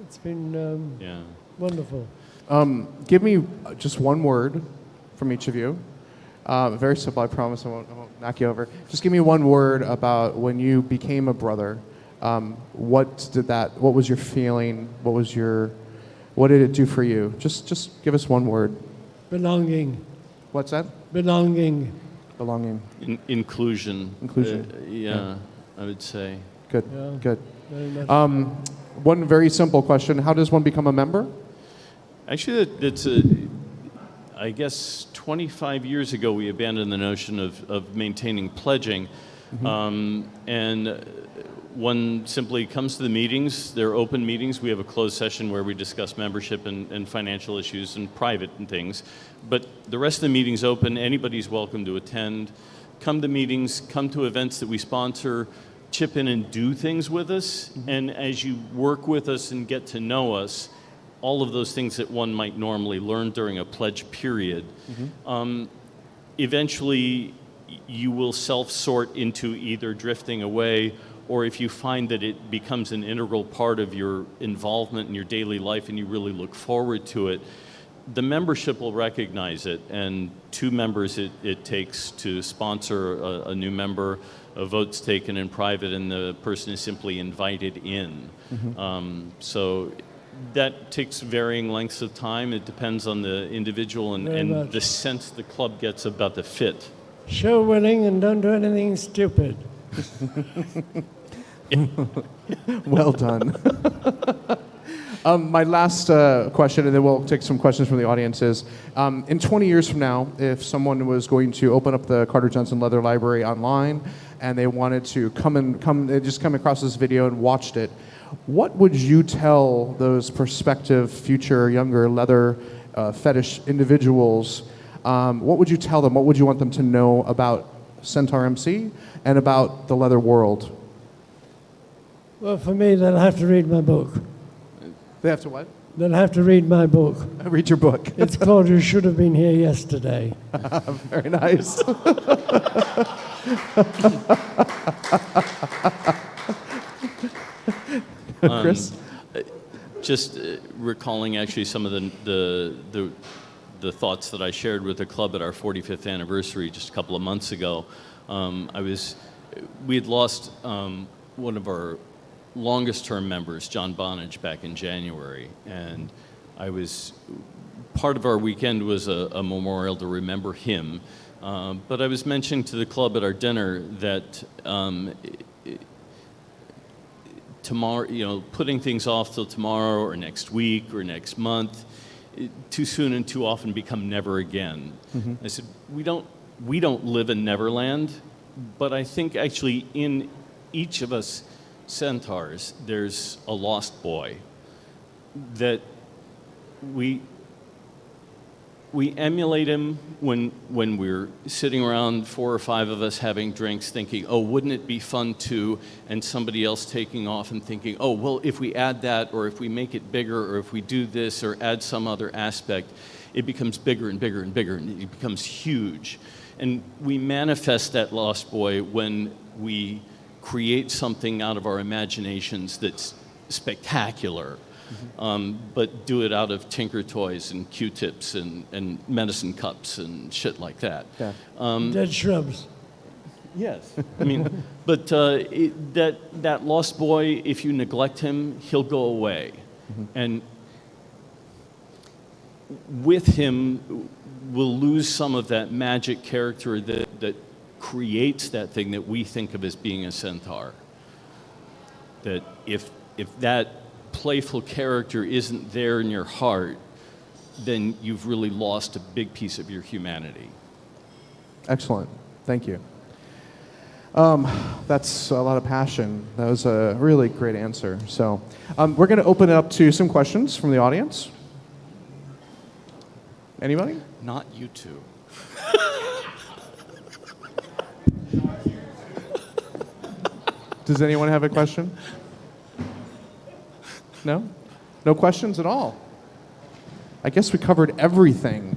It's been wonderful.
Give me just one word from each of you. Very simple, I promise I won't knock you over. Just give me one word about when you became a brother. What was your feeling? What did it do for you? Just give us one word.
Belonging.
What's that?
Belonging.
Belonging.
Inclusion.
Inclusion.
Yeah, I would say.
Good,
Yeah.
good.
Very much.
One very simple question. How does one become a member?
Actually, I guess 25 years ago we abandoned the notion of maintaining pledging. And one simply comes to the meetings. They're open meetings. We have a closed session where we discuss membership and financial issues and private and things. But the rest of the meeting's open. Anybody's welcome to attend. Come to meetings, come to events that we sponsor, chip in and do things with us. And as you work with us and get to know us, all of those things that one might normally learn during a pledge period, eventually you will self-sort into either drifting away, or if you find that it becomes an integral part of your involvement in your daily life and you really look forward to it, the membership will recognize it. And 2 members it takes to sponsor a new member. A vote's taken in private and the person is simply invited in. So that takes varying lengths of time. It depends on the individual and the sense the club gets about the fit.
Show willing and don't do anything stupid.
Well done. My last question, and then we'll take some questions from the audience, is in 20 years from now, if someone was going to open up the Carter Johnson Leather Library online and they wanted to they just come across this video and watched it, what would you tell those prospective future younger leather fetish individuals? What would you tell them? What would you want them to know about Centaur MC and about the leather world?
Well, for me, they'll have to read my book.
They have to what?
They'll have to read my book.
Read your book.
It's called You Should Have Been Here Yesterday.
Very nice. Chris?
Just recalling actually some of the thoughts that I shared with the club at our 45th anniversary just a couple of months ago. We had lost one of our longest term members, John Bonnage, back in January, and I was part of our weekend was a memorial to remember him. But I was mentioning to the club at our dinner that tomorrow, putting things off till tomorrow or next week or next month, too soon and too often become never again. I said, we don't live in Neverland, but I think actually in each of us Centaurs, there's a lost boy that we emulate him when we're sitting around 4 or 5 of us having drinks thinking, oh, wouldn't it be fun to, and somebody else taking off and thinking, oh, well, if we add that, or if we make it bigger, or if we do this, or add some other aspect, it becomes bigger and bigger and bigger, and it becomes huge. And we manifest that lost boy when we create something out of our imaginations that's spectacular. But do it out of Tinker Toys and Q-tips and medicine cups and shit like that.
Yeah.
Dead shrubs.
Yes. I mean, but that lost boy, if you neglect him, he'll go away. And with him, we'll lose some of that magic character that creates that thing that we think of as being a centaur. That if that playful character isn't there in your heart, then you've really lost a big piece of your humanity.
Excellent. Thank you. That's a lot of passion. That was a really great answer. So we're going to open it up to some questions from the audience. Anybody?
Not you two.
Does anyone have a question? No? No questions at all? I guess we covered everything.